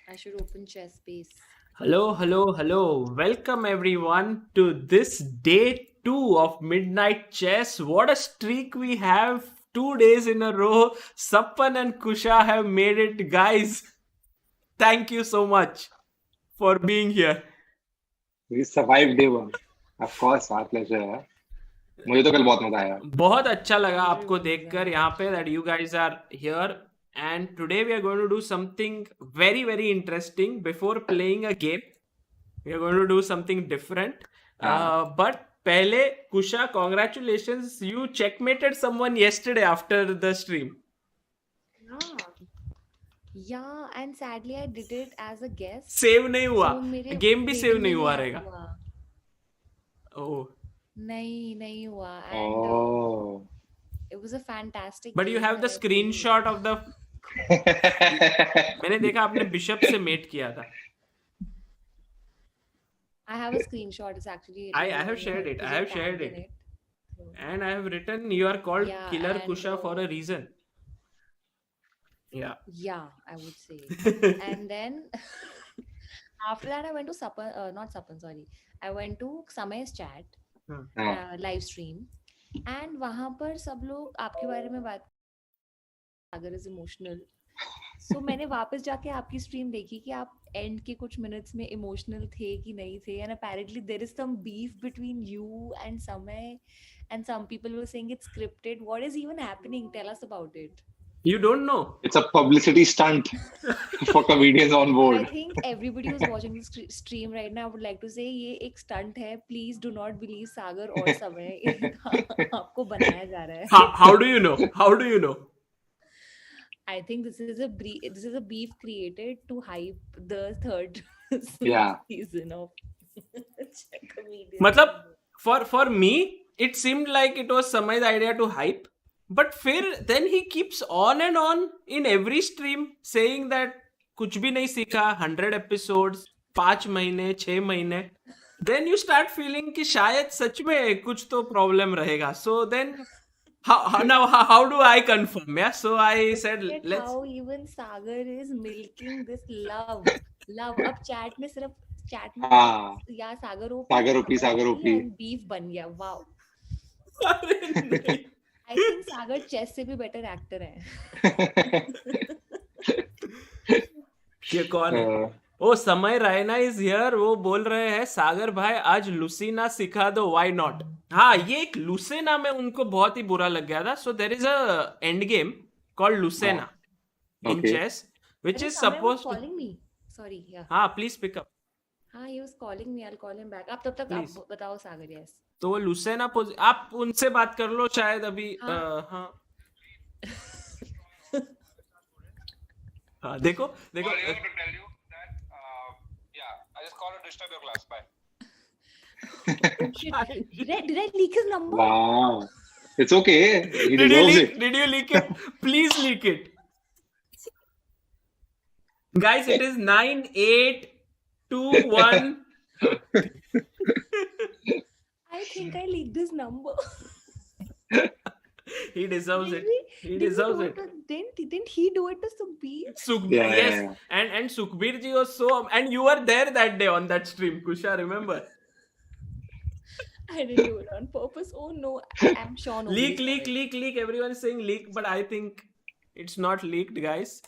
I should open chess space. Hello, hello, hello. Welcome everyone to this day 2 of Midnight Chess. What a streak we have! 2 days in a row. Sapan and Kusha have made it. Guys, thank you so much for being here. We survived day one. Of course, our pleasure है. मुझे तो कल बहुत मजा आया. बहुत अच्छा लगा आपको Everyone's देखकर there. यहाँ पे that you guys are here and today we are going to do something very interesting before playing a game. We are going to do something different. हाँ. But पहले Kusha, congratulations, you checkmated someone yesterday after the stream. Yeah. Yeah, and sadly I did it as a guest. Save नहीं हुआ. So मेरे Game भी save rating नहीं में हुआ नहीं रहेगा. हुआ. Oh. नहीं हुआ. And Oh. it was a fantastic But you game. have the I feel. screenshot of the. मैंने देखा आपने बिशप से मेट किया था. I have a screenshot. It's actually. I have shared it. I have shared it. And I have written you are called Yeah, Killer and, Kusha for a reason. Yeah. Yeah, I would say. And then after that, I went to Sapan, not Sapan, sorry. I went to Samay's chat, हाँ. live stream. And वहाँ पर सब लोग आपके बारे में बात सागर is emotional so मैंने वापस जाके आपकी स्ट्रीम देखी कि आप एंड के कुछ मिनट्स में इमोशनल थे कि नहीं थे and apparently there is some beef between you and Samay and some people were saying it's scripted what is even happening tell us about it You don't know. It's a publicity stunt for comedians on I board. think everybody who's watching this stream right now would like to say ये एक stunt है please do not believe सागर और समय आपको बनाया जा रहा है How do you know? How do you know? I think this is a beef created to hype the third Yeah. season of comedian. मतलब for me it seemed like it was Samay's idea to hype, but then he keeps on and on in every stream saying that कुछ भी नहीं सीखा 100 episodes 5 महीने 6 महीने. Then you start feeling कि शायद सच में कुछ तो problem रहेगा. So then how do I confirm? Yeah, so I said Look at let's. how even Sagar is milking this love. अब chat में सिर्फ chat में हाँ. या सागर Sagar OP. and beef बन गया. Wow. I think Sagar chess से भी better actor है. ये कौन है? ओ समय रायना इज हियर. वो बोल रहे हैं सागर भाई आज लुसीना सिखा दो व्हाई नॉट. हाँ, ये एक लुसेना में उनको बहुत ही बुरा लग गया था. So there is a end game called Lucena in Okay. Chess which is Samay was supposed. calling me. Sorry, yeah. हाँ, प्लीज पिक अप. हाँ, he was calling me. I'll call him back. आप तब तक Please. आप बताओ सागर. Yes. तो वो लुसेना आप उनसे बात कर लो शायद अभी. हाँ हाँ, देखो Well, I was going to tell you that, yeah, I just called to disturb your class. Bye. Oh, shit. Did I leak his number? Wow. It's okay. He Did you deserves leak? it. Did you leak it? Please leak it. Guys, it is 9, 8, 2, 1. I think I leaked his number. He deserves it. Did He we deserves do it. Didn't he do it to Sukhbir? Sukhbir, Yeah, yes. yeah. And Sukhbir ji was so, and you were there that day on that stream, Kusha, remember? I didn't do it on purpose. Oh no, I'm sure nobody Leak, saw leak, it. leak, leak. Everyone is saying leak, but I think it's not leaked, guys.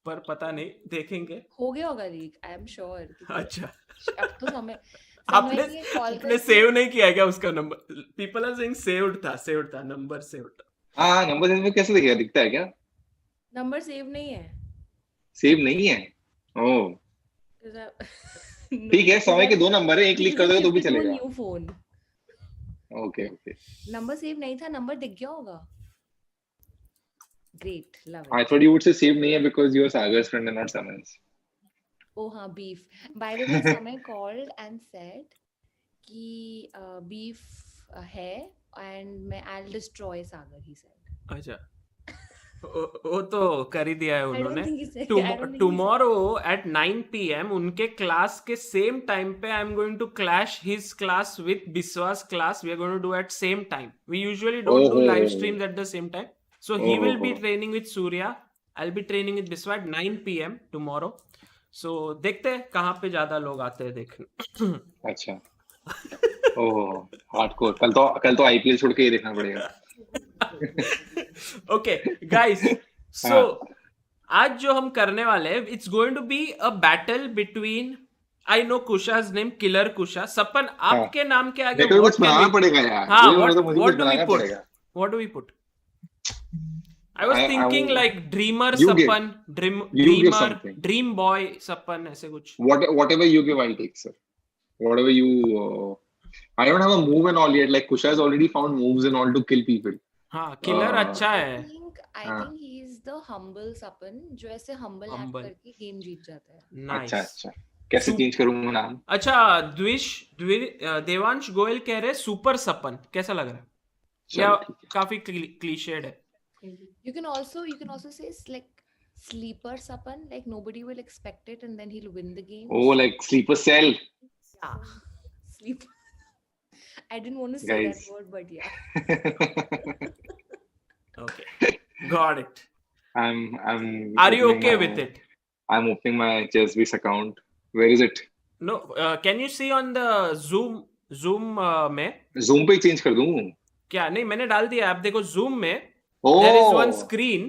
पर पता नहीं, देखेंगे. हो गया होगा leak. I am sure. अच्छा. अब तो समय आपने ये call आपने सेव नहीं किया क्या उसका number? People are saying saved था, नंबर saved था. हाँ, नंबर में कैसे दिखेगा? दिखता है क्या? नंबर सेव नहीं है. सेव नहीं है. ओह. ठीक है, समय के 2 नंबर है, एक क्लिक कर दोगे तो भी चलेगा. New phone. Okay. Number save नहीं था, नंबर दिख गया होगा. Great, love it. I thought you would say save नहीं है because you are Sagar's friend and not Saman's. Oh हाँ, beef. By the way, Samay called and said कि beef है and I'll destroy Sagar. He said. अच्छा. वो तो कर ही दिया है I don't उन्होंने. think he said. I don't think he said. Tomorrow at 9 p.m. उनके क्लास के same time पे I'm going to clash his class with Biswa's class. We are going to do at same time. We usually don't do live streams at the same time. So he will be training with Surya. I'll be training with Biswa at 9 p.m. tomorrow. सो देखते हैं कहाँ पे ज्यादा लोग आते हैं देखने. अच्छा. ओह, हार्डकोर. कल तो आईपीएल छोड़ के ही देखना पड़ेगा. Okay, guys. So हाँ. आज जो हम करने वाले हैं, it's going to be a battle between, I know Kusha's name, Killer Kusha. सपन, हाँ. आपके नाम के आगे मेरे को what कुछ can बनाना we? पड़ेगा यार. हाँ, मुझे तो मुझे what कुछ do we बनाना put? पड़ेगा. What do we put? I was thinking like Dreamer You give. Sapan, You give Dreamer, something. Dream Boy Sapan, ऐसे कुछ. Whatever you give, I'll take, sir. Whatever you. I don't have a move and all yet. Like Kusha has already found moves and all to kill people. हाँ, Killer अच्छा I है. think हाँ. he is the humble Sapan जो ऐसे humble act Humble. करके game जीत जाता है. Nice. अच्छा. कैसे चेंज करूंगा नाम? अच्छा, देवांश गोयल कह रहे सुपर सपन, कैसा लग रहा है? या चलो ठीक है. काफी क्लीशेड है. You can also say like sleeper Sapan, like nobody will expect it and then he'll win the game. Oh, like sleeper cell. Yeah. Sleep. I didn't want to say Guys. that word, but yeah. Okay, got it. I'm. Are you opening okay my- with it? I'm opening my chessbase account. Where is it? No, can you see on the Zoom में? Zoom पे change कर दूं? क्या नहीं, मैंने डाल दिया. आप देखो Zoom में Oh. there is one screen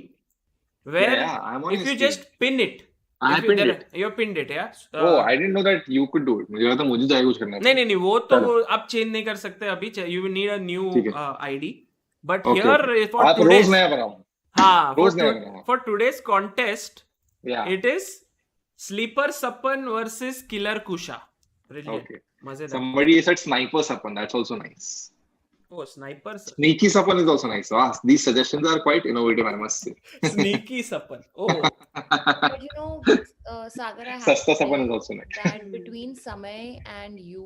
where Yeah, I'm on if your you screen. just pin it, I if you pinned there, it. you pinned it, yeah. Oh, I didn't know that you could do it. मुझे लगा था मुझे जाके कुछ करना है. नहीं, वो तो चलो. आप चेंज नहीं कर सकते अभी. You will need a new ठीक है. ID. But Okay. here for आप today's, रोज नया बनाओ. हाँ, रोज नया बनाओ. for today's contest, Yeah. it is Sleeper Sapan versus Killer Kusha. Brilliant. Okay. मजेदार. Somebody said sniper Sapan. That's also nice. Oh, sniper. Sneaky Sapan is also nice. Wow, these suggestions are quite innovative, I must say. Sneaky Sapan. Oh. But you know, Sagar, I have Sasta to Sapan say is also nice. that between Samay and you,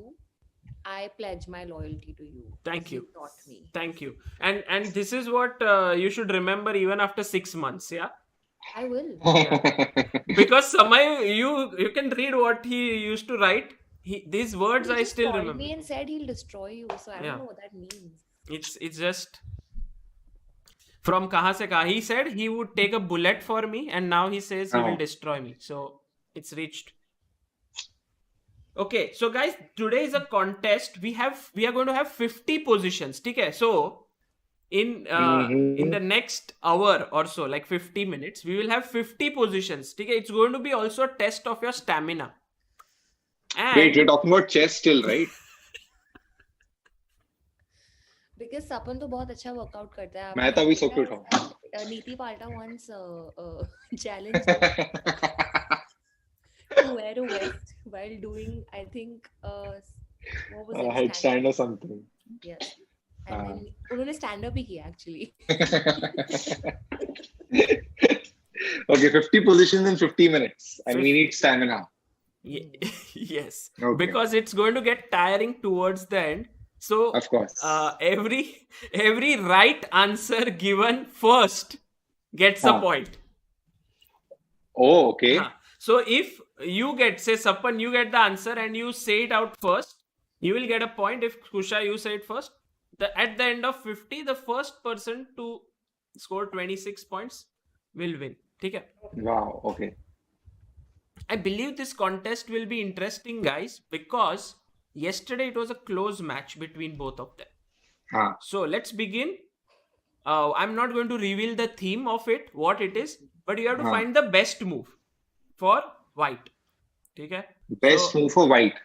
I pledge my loyalty to you. Thank you. You taught me. Thank you. And this is what you should remember even after 6 months, yeah? I will. Because Samay, you can read what he used to write. These words He I just still called remember. me and said he'll destroy you, so I Yeah. don't know what that means. It's just from kahan se kahan. He said he would take a bullet for me, and now he says he will destroy me. So it's reached. Okay, so guys, today is a contest. We are going to have 50 positions. Okay, so in the next hour or so, like 50 minutes, we will have 50 positions. Okay, it's going to be also a test of your stamina. And Wait, we're talking about chess still, right? Because Sapan तो बहुत अच्छा workout करता है. मैं तो अभी सो के उठा हूँ. नीति पाल्टा once challenged to wear a vest while doing, I think, what was it? Headstand or something. Yes. And then उन्होंने stand up ही किया actually. Okay, 50 positions in 50 minutes, and we need stamina. Yes, Okay. because it's going to get tiring towards the end. So Of course. every right answer given first gets a point. Oh, okay. So if you get, say Sapan, you get the answer and you say it out first, you will get a point. If Kusha, you say it first, at the end of 50, the first person to score 26 points will win. Okay? Wow, okay. I believe this contest will be interesting, guys, because yesterday it was a close match between both of them. Haan. So let's begin. I'm not going to reveal the theme of it, what it is, but you have to find the best move for white. ठीक है? Best move for white.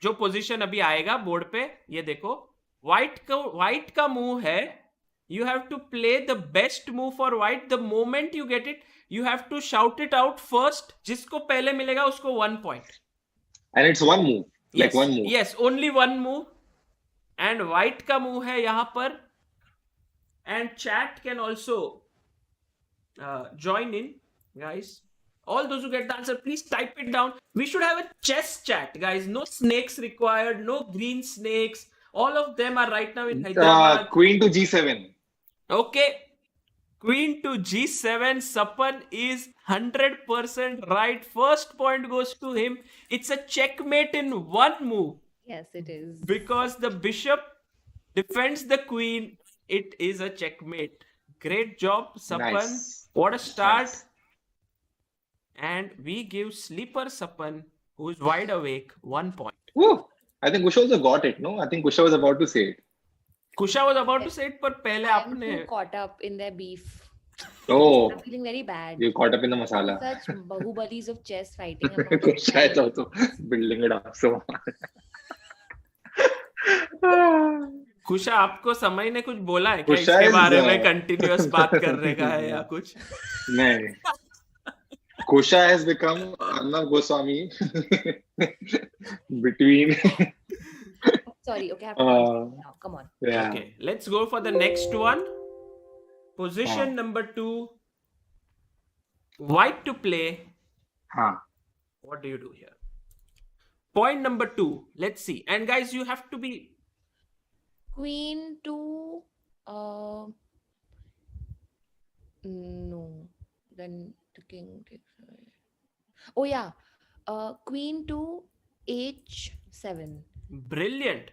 जो position अभी आएगा board पे, ये देखो, white का move है, you have to play the best move for white. The moment you get it, you have to shout it out first. जिसको पहले मिलेगा उसको 1 point. And it's one move. Like Yes, one move. Yes, only one move. And white का move है यहाँ पर. And chat can also join in, guys. All those who get the answer, please type it down. We should have a chess chat, guys. No snakes required. No green snakes. All of them are right now in Hyderabad. Queen to G7. Okay. Queen to G7. Sapan is 100% right. First point goes to him. It's a checkmate in one move. Yes, it is. Because the bishop defends the queen. It is a checkmate. Great job, Sapan. Nice. What a start. Nice. and we give sleeper Sapan, who's wide awake, 1 point. Woo! I think Kusha also got it, no? I think Kusha was about to say it. Kusha was about to say it, पर पहले I am आपने too caught up in their beef. Oh, I'm feeling very bad. you caught up in the masala. Such bahubalis of chess fighting. I'm not Kusha is also building it up so much. कुशा आपको समय ने कुछ बोला है क्या Kusha इसके is, बारे में कंटिन्यूअस बात करने का है या कुछ नहीं. Kusha has become Arnav Goswami between. Sorry, okay, I have to answer now. Come on. Yeah. Okay, let's go for the next one. Position number 2. White to play. Huh. What do you do here? Point number 2. Let's see. And guys, you have to be... Queen to no. Then the king takes. Oh yeah. Queen to h7. Brilliant.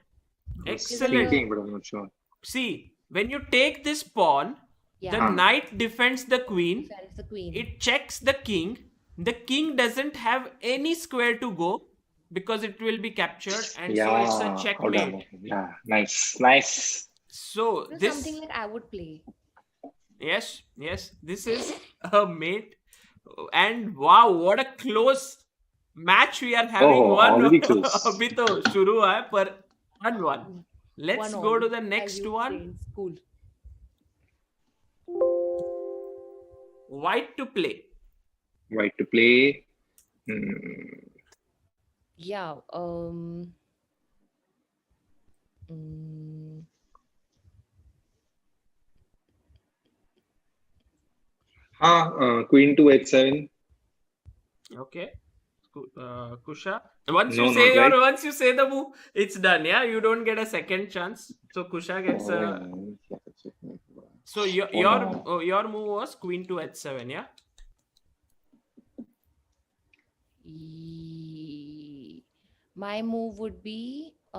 Excellent. Thinking, but I'm not sure. See, when you take this pawn, Yeah. the knight defends the queen. Defends the queen. It checks the king. The king doesn't have any square to go because it will be captured, and so it's a checkmate. Yeah, nice, nice. So This is this, something like I would play. yes, this is a mate, and wow, what a close match we are having. Oh, already close. अभी तो शुरू हुआ है पर 1-1. Let's 1-1, go to the as next you one. say in school. White to play. White to play. Yeah. Queen to h7. Okay. Kusha. Once No, you say not right. once you say the move, it's done. Yeah, you don't get a second chance. So Kusha gets a. So your move was queen to h7. Yeah. My move would be I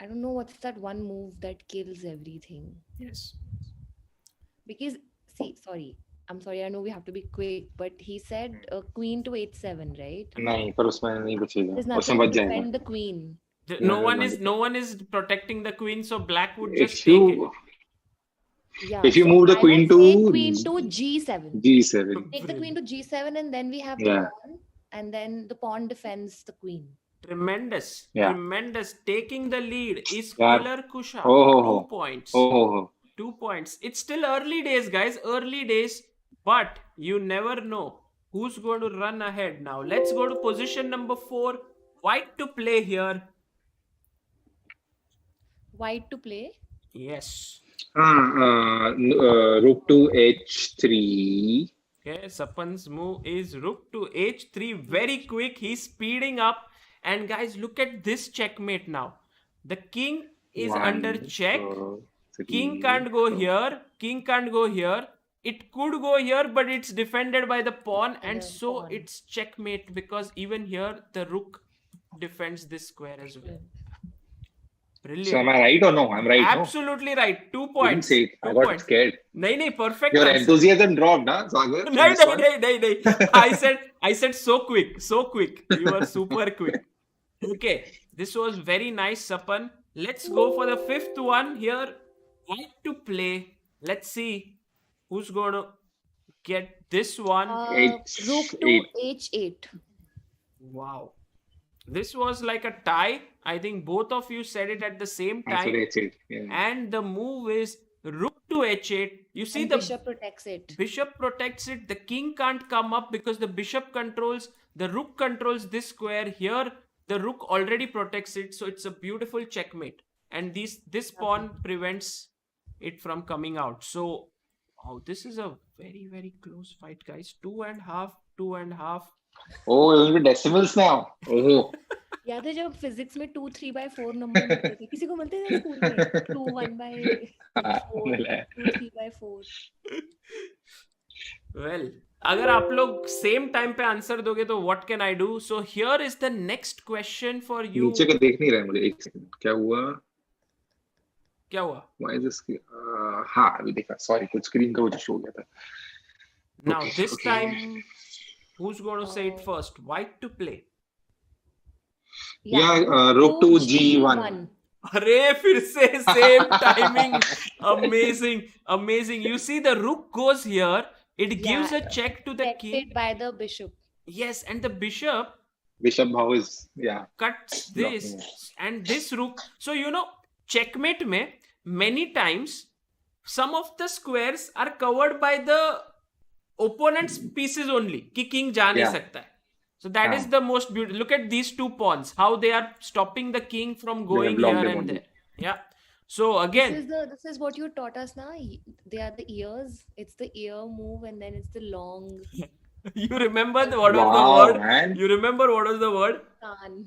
don't know what's that one move that kills everything. Yes. Because I'm sorry, I know we have to be quick, but he said queen to h7, right? नहीं पर उसमें नहीं बचेगा There's उसमें nothing बच to जाएगा defend the queen. No one is protecting the queen, so black would just take it. Yeah. If you so move the I queen would to say queen to g7. g7. Take the queen to g7, and then we have the Yeah. pawn, and then the pawn defends the queen. Tremendous. Yeah. Tremendous. Taking the lead is Yeah. Killer Kusha. Oh. 2 points. Oh. 2 points. It's still early days, guys. Early days. But you never know who's going to run ahead now. Let's go to position number 4. White to play here. White to play. Yes. Rook to h3. Okay, Sapan's move is rook to h3. Very quick. He's speeding up. And guys, look at this checkmate now. The king is under check. King can't go here. King can't go here. It could go here, but it's defended by the pawn. And so it's checkmate because even here, the rook defends this square as well. Brilliant. So am I right or no? I'm right. Absolutely right. 2 You didn't points. say it. I got scared. No, perfect. Your answer. enthusiasm dropped, huh, Sagar? No. I said so quick. You are super quick. Okay, this was very nice, Sapan. Let's go for the 5th one here. White to play. Let's see who's going to get this one. Rook to h8. Wow. This was like a tie. I think both of you said it at the same time. H8. Yeah. And the move is rook to h8. You see, the bishop protects it. Bishop protects it. The king can't come up because the bishop controls, the rook controls this square. Here, the rook already protects it. So it's a beautiful checkmate. And this pawn prevents it from coming out. So, this is a very, very close fight, guys. 2.5, 2.5. Oh, it will be decimals now. Oh. याद है जब physics में 2 3/4 number मिलते थे किसी को मिलते थे स्कूल में 2 1/4 2 3/4 Well, अगर आप लोग सेम टाइम पे आंसर दोगे तो what can I do so here is the next question for you नीचे का देख नहीं रहा है मुझे एक सेकंड क्या हुआ व्हाई इज दिस हाँ अभी देखा सॉरी कुछ स्क्रीन का वो जो शो हो गया था Now Okay, this okay. time, who's going to say it Uh, first? White to play. Yeah, rook rook to to G1. G1. अरे फिर से same timing. Amazing. You see the rook goes here. It gives Yeah, a check to the king. protected by the bishop. Yes, and the bishop Bishop how is, yeah, cuts blocking. this and this rook. So checkmate में many times some of the squares are covered by the opponent's pieces only कि king जा नहीं Yeah. सकता है. So that is हाँ. the most beautiful. Look at these two pawns, how they are stopping the king from They have going blocked here him and only. there. Yeah. So again, This is what you taught us now. They are the ears. It's the ear move, and then it's the long you remember what was the Wow, word? man. You remember what was the word? kan.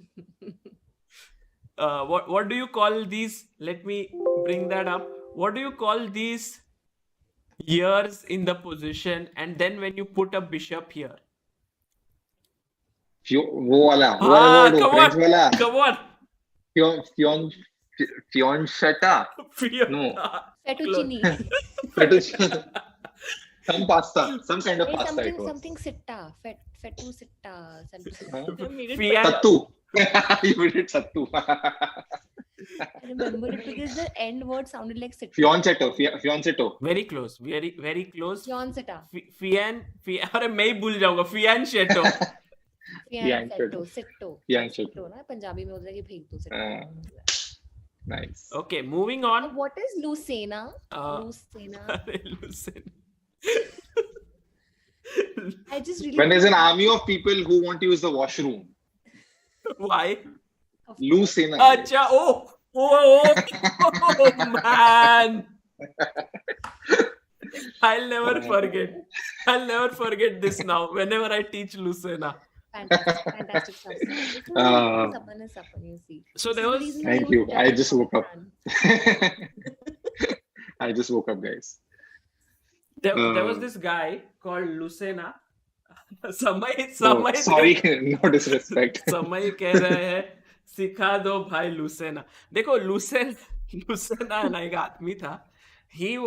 What do you call these? Let me bring that up. What do you call these ears in the position, and then when you put a bishop here? वो वाला word वो come French on, वाला come on. fion fiancetta. No. Fettuccine. Fettuccine. Some pasta, some kind of Hey, pasta it was. something sitta. Fettu sitta. Fian- Sattu. You made it sattu. I remember it because the end word sounded like sitta. Fiancetto. very close, very close. John sitta. अरे मैं ही भूल जाऊंगा. Fianchetto. Fiancetto. Sitto. Fiancetto. Sitto ना पंजाबी में होता है कि फेंक दो सिट्टा. Nice. Okay, moving on. What is Lucena? Lucena. अरे Lucena. I just really When there's an army of people who want to use the washroom, Why? Lucena. Acha, oh man. I'll never forget this now. Whenever I teach Lucena. fantastic stuff. Sapan is Sapan, you see. So there This is the was. reason Thank why you. I judge just woke up. Pakistan. I just woke up, guys. There was this guy called Lucena. समय Oh, sorry, no disrespect. समय कह रहे हैं सिखा दो भाई लुसेना. देखो लुसेना ना एक आदमी था. He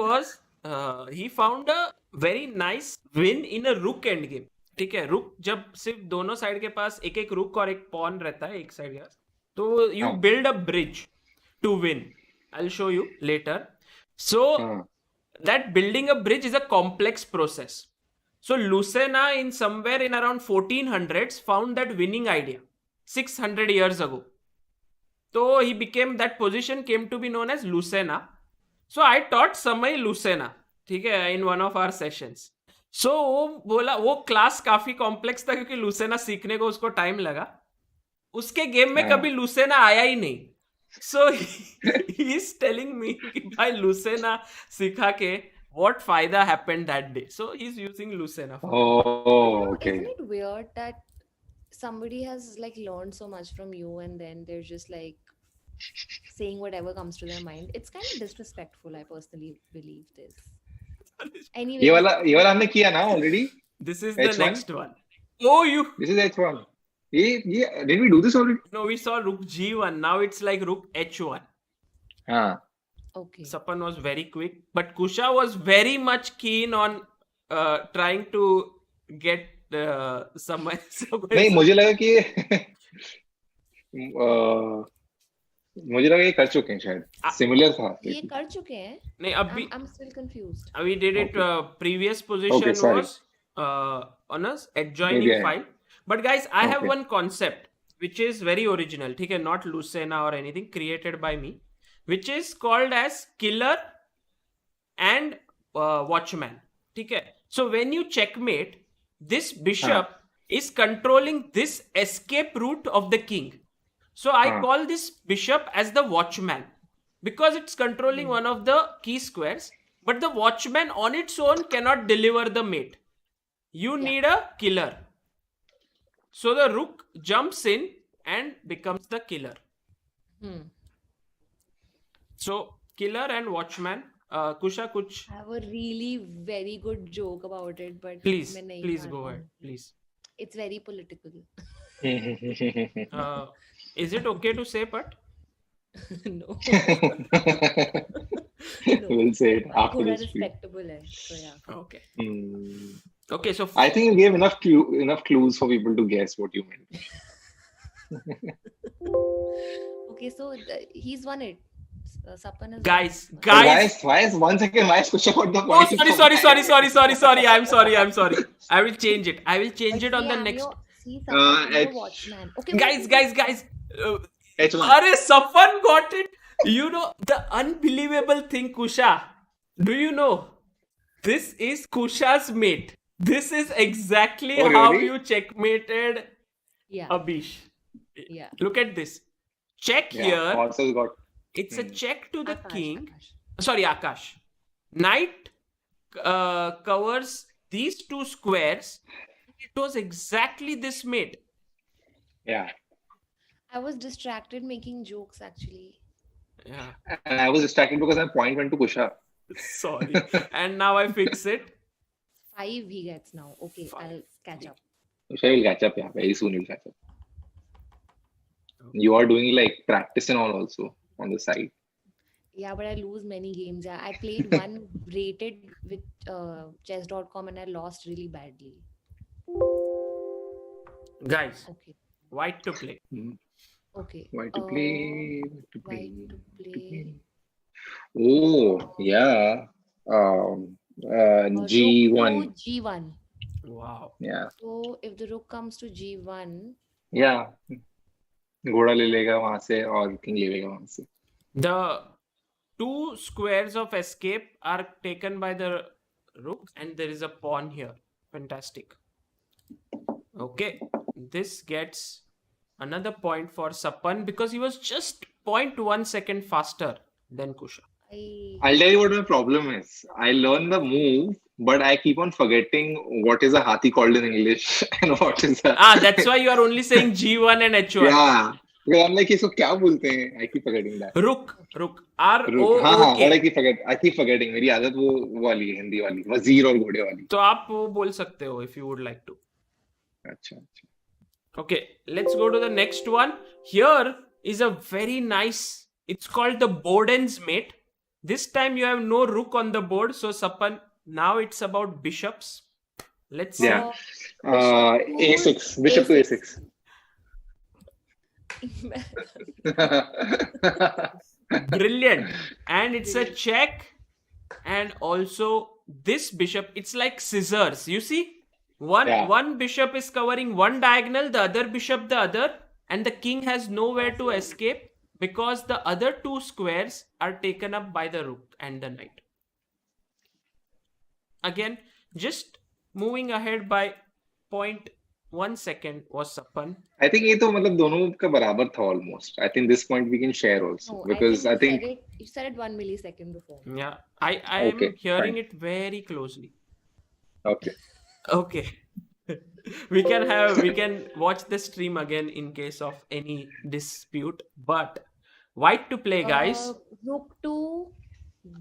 found a very nice win in a rook end game. ठीक है, रुक जब सिर्फ दोनों साइड के पास एक एक रुक और एक पॉन रहता है एक साइड का, तो you build a bridge to win. I will show you later. So that building a bridge is a complex process. So Lucena in somewhere in around 1400s found that winning idea 600 years ago. So he became, that position came to be known as Lucena. So I taught Samay Lucena, ठीक है, in one of our sessions. So वो बोला वो class काफी complex था क्योंकि लूसेना सीखने को उसको टाइम लगा. उसके गेम में कभी लूसेना आया ही नहीं. So he is telling me कि भाई लूसेना सिखा के what फायदा happened that day. So he's using Lucena. Oh, okay. Isn't it weird that somebody has like learned so much from you and then they're just like saying whatever comes to their mind? It's kind of disrespectful. I personally believe this. Anyway, ये वाला हमने किया ना already. This is the H1? next one. Oh, you. This is H1. Did we do this already? No, we saw Rook G1. Now it's like Rook H1. okay. Sapan was very quick, but Kusha was very much keen on trying to get some. नहीं, मुझे लगा कि मुझे लगा ये कर चुके हैं शायद. Similar था. ये कर चुके हैं. नहीं अभी. I'm still confused. We did it. Previous position was on a adjoining Maybe file. But guys, I have Okay. one concept which is very original. ठीक है, not Lucena or anything, created by me, which is called as killer and watchman. ठीक है. So when you checkmate, this bishop is controlling this escape route of the king. So I call this bishop as the watchman because it's controlling one of the key squares. But the watchman on its own cannot deliver the mate. You need a killer. So the rook jumps in and becomes the killer. So killer and watchman. Kusha kuch. I have a really very good joke about it, but Please मैं नहीं go बताऊँ. ahead. Please. It's very political. Is it okay to say but? No. No, We'll say it after घोड़ा this stream. respectable है. So yeah. Okay. Hmm. Okay, so I think you gave enough clues for people to guess what you meant. Okay, so he's won it. Sapan has guys, won. guys. Why is 1 second? Why is Kusha got the Oh, point? sorry. I'm sorry. I will change it. On the next. See, Sapan, I'm your H, watchman. Okay, Guys. Uh, H1. Arey, Sapan got it. You know the unbelievable thing, Kusha. Do you know? This is Kusha's mate. This is exactly Oh, how really? you checkmated Yeah, Abish. yeah. Look at this. Check Yeah, here. horses got. It's a check to the Akash, king. Akash. Sorry, Akash. Knight covers these two squares. It was exactly this mate. Yeah. I was distracted making jokes actually. Yeah. And I was distracted because my point went to Kusha. Sorry. And now I fix it. 5 he gets now. Okay, Five. I'll catch up. Kusha will catch up, yeah. Very soon he'll catch up. You are doing like practice and all also on the side. Yeah, but I lose many games. Yeah, I played one rated with chess.com and I lost really badly. Guys, Okay, white to play. okay. Why to play? Why to play? Oh, yeah. Rook G1. to G1. Wow. Yeah. So if the rook comes to G1, Yeah. घोड़ा ले लेगा वहां से और king ले लेगा वहां से. The two squares of escape are taken by the rook and there is a pawn here. Fantastic. Okay. This gets another point for Sapan because he was just 0.1 second faster than Kusha. I'll tell you what my problem is. I learn the move, but I keep on forgetting what is a hathi called in English and what is a. That's why you are only saying G1 and H1. Yeah. Because I'm like, इसको क्या बोलते हैं? I keep forgetting that. Rook. R O रुक, हाँ O हाँ, but K. I keep forgetting. मेरी आदत वो वाली है, हिंदी वाली, वजीर और घोड़े वाली. तो आप वो बोल सकते हो if you would like to. अच्छा. Okay, let's go to the next one. Here is a very nice, it's called the Boden's mate. This time you have no rook on the board. So Sapan, now it's about bishops. Let's see. Yeah. A6. Bishop to A6. Brilliant. And it's a check. And also this bishop, it's like scissors. You see? One bishop is covering one diagonal, the other bishop the other. And the king has nowhere to escape because the other two squares are taken up by the rook and the knight. Again, just moving ahead by 0.1 second was Sapan. I think ये तो मतलब दोनों का बराबर था almost. I think this point we can share also. No, because I think you said it 1 millisecond before. Yeah, I am hearing it very closely. Okay. we can watch the stream again in case of any dispute. But white to play, guys. Rook to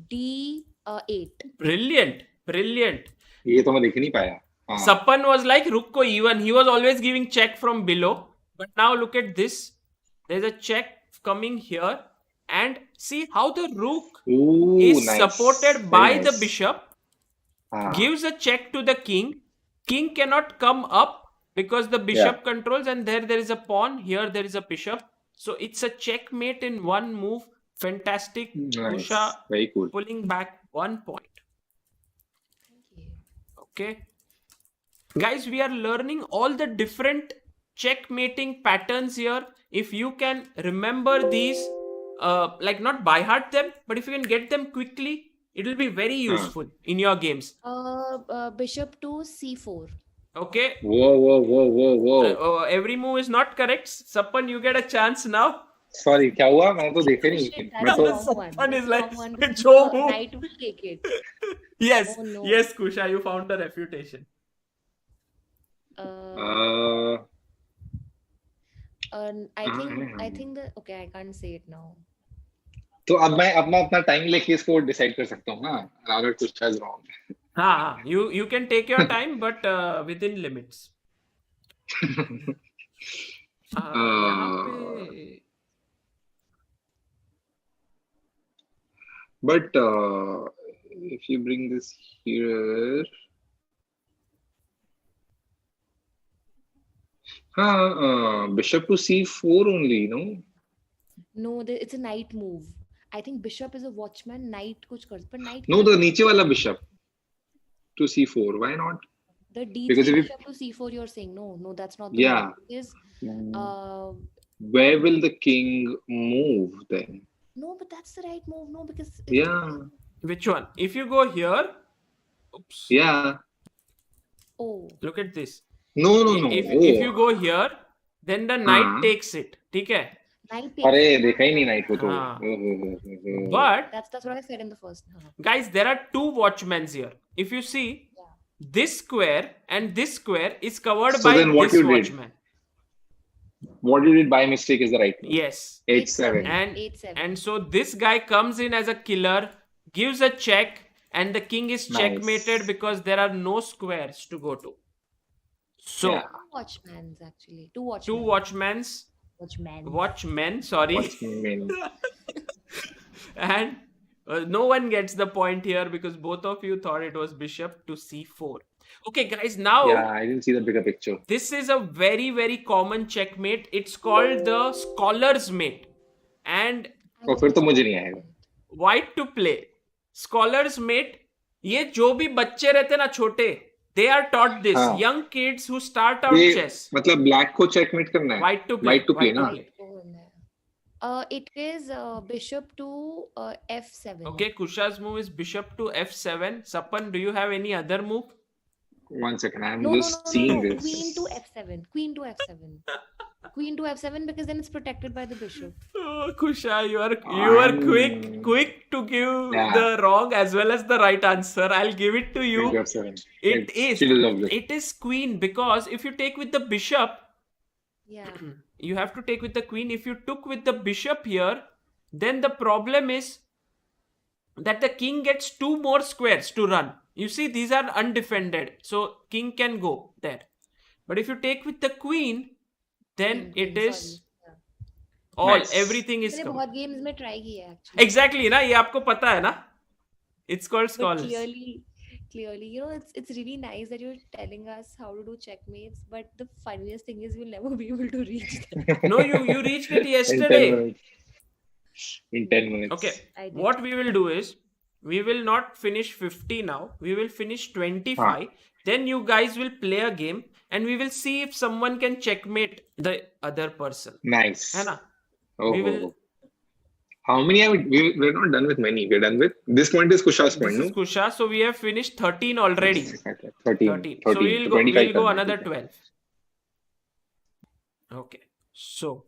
D8. Brilliant. ये तो मैं देख नहीं पाया. Sapan was like rook ko even. He was always giving check from below. But now look at this. There's a check coming here. And see how the rook is supported by the bishop. Gives a check to the king. King cannot come up because the bishop controls, and there is a pawn. Here there is a bishop. So it's a checkmate in one move. Fantastic. Nice. Kusha Very cool. pulling back 1 point. Okay. Guys, we are learning all the different checkmating patterns here. If you can remember these, like not by heart them, but if you can get them quickly, it will be very useful in your games. Bishop to C4. Okay. Whoa. Every move is not correct. Sapan, you get a chance now. Sorry, क्या हुआ? मैंने तो देखा नहीं. मैं तो Sapan is like, Knight will take it. Yes, Oh, no. yes, Kusha, you found the refutation. I think that okay, I can't say it now. तो अब मैं अपना टाइम लेके इसको डिसाइड कर सकता हूँ ना. अगर कुछ is wrong. हाँ, you can take your time, but within limits. यहाँ पे But if you bring this here, bishop to c4 only, no? No, it's a knight move. I think bishop is a watchman, knight कुछ कर, पर knight No, क्यों the नहीं नीचे वाला bishop to c4. Why not? The Because d3 if you, bishop to c4 you're saying no, that's not the move. yeah, Because mm, uh where will the king move then? no, but that's the right move. No, because if Yeah, Which one? If you go here, oops, yeah. oh look at this. No, no, no. If you Oh, go here, then the knight हाँ. takes it. ठीक है? knight takes अरे it, देखा ही नहीं yeah. Night को तो. हाँ. Oh. But That's what I said in the first. guys, there are two watchmans here. If you see, Yeah. this square and this square is covered So by then what this you did? watchman. What you did by mistake is the right move. Yes. 8-7. And 8-7. and so this guy comes in as a killer, gives a check, and the king is Nice. checkmated because there are no squares to go to. So Yeah. Two watchmans actually. Two watchmen. two watchmans, watchmen, sorry, Watchmen. and no one gets the point here because both of you thought it was bishop to c4. Okay, guys, now Yeah, I didn't see the bigger picture. this is a very, very common checkmate. It's called the scholar's mate. And और फिर तो मुझे नहीं आएगा. white to play. Scholar's mate, ये जो भी बच्चे रहते ना छोटे, they are taught this. हाँ. Young kids who start out ये chess. मतलब black को checkmate करना है. White to play. White to play ना. It is bishop to f7. Okay, Kusha's move is bishop to f7. Sapan, do you have any other move? 1 second, I'm No, just seeing this. Queen to f7. Queen to f7. Queen to f7 because then it's protected by the bishop. Oh, Kusha, you are quick to give Yeah. the wrong as well as the right answer. I'll give it to you. Queen to f7. It is. She deserves it. It is queen because if you take with the bishop, Yeah. you have to take with the queen. If you took with the bishop here, then the problem is that the king gets two more squares to run. You see, these are undefended, so king can go there. But if you take with the queen, then it is Sorry. all Nice. everything is मैंने covered. बहुत games में try किया है actually. Exactly ना, ये आपको पता है ना? It's called But scholars. clearly, it's really nice that you're telling us how to do checkmates. But the funniest thing is we'll never be able to reach that. No, you reached it In 10 yesterday. minutes. In 10 minutes. Okay, I did. what we will do is we will not finish 50 now. We will finish 25. Then you guys will play a game and we will see if someone can checkmate the other person. Nice. है ना? Oh, We will- How many are we're not done with many. We're done with this point is Kusha's point, This no? is Kusha, so we have finished 13 already. 13. 13. So 13. we'll 25 go करना है, another ठीक है. 12. Okay. So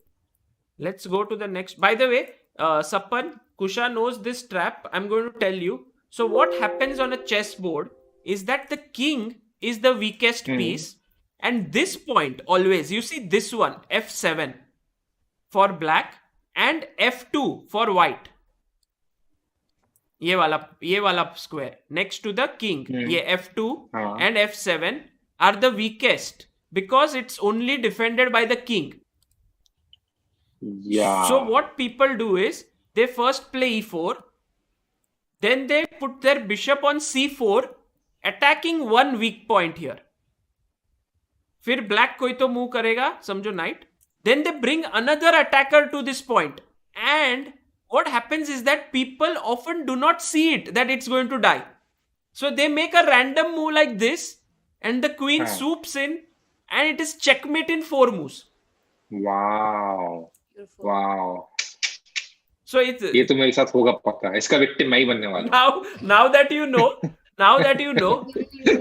let's go to the next. By the way, Sapan, Kusha knows this trap. I'm going to tell you. So what happens on a chessboard is that the king is the weakest piece, and this point always, you see this one, f7 for black and f2 for white. ये वाला square next to the king. ये f2 हाँ. and f7 are the weakest because it's only defended by the king. Yeah. So what people do is they first play e4, then they put their bishop on c4, attacking one weak point here. फिर black कोई तो move करेगा, समझो knight. Then they bring another attacker to this point. And what happens is that people often do not see it, that it's going to die. So they make a random move like this, and the queen swoops in, and it is checkmate in 4 moves. Wow. Beautiful. Wow. So it's ये तो मेरे साथ होगा पक्का. इसका victim मैं ही बनने वाला. now that you know, You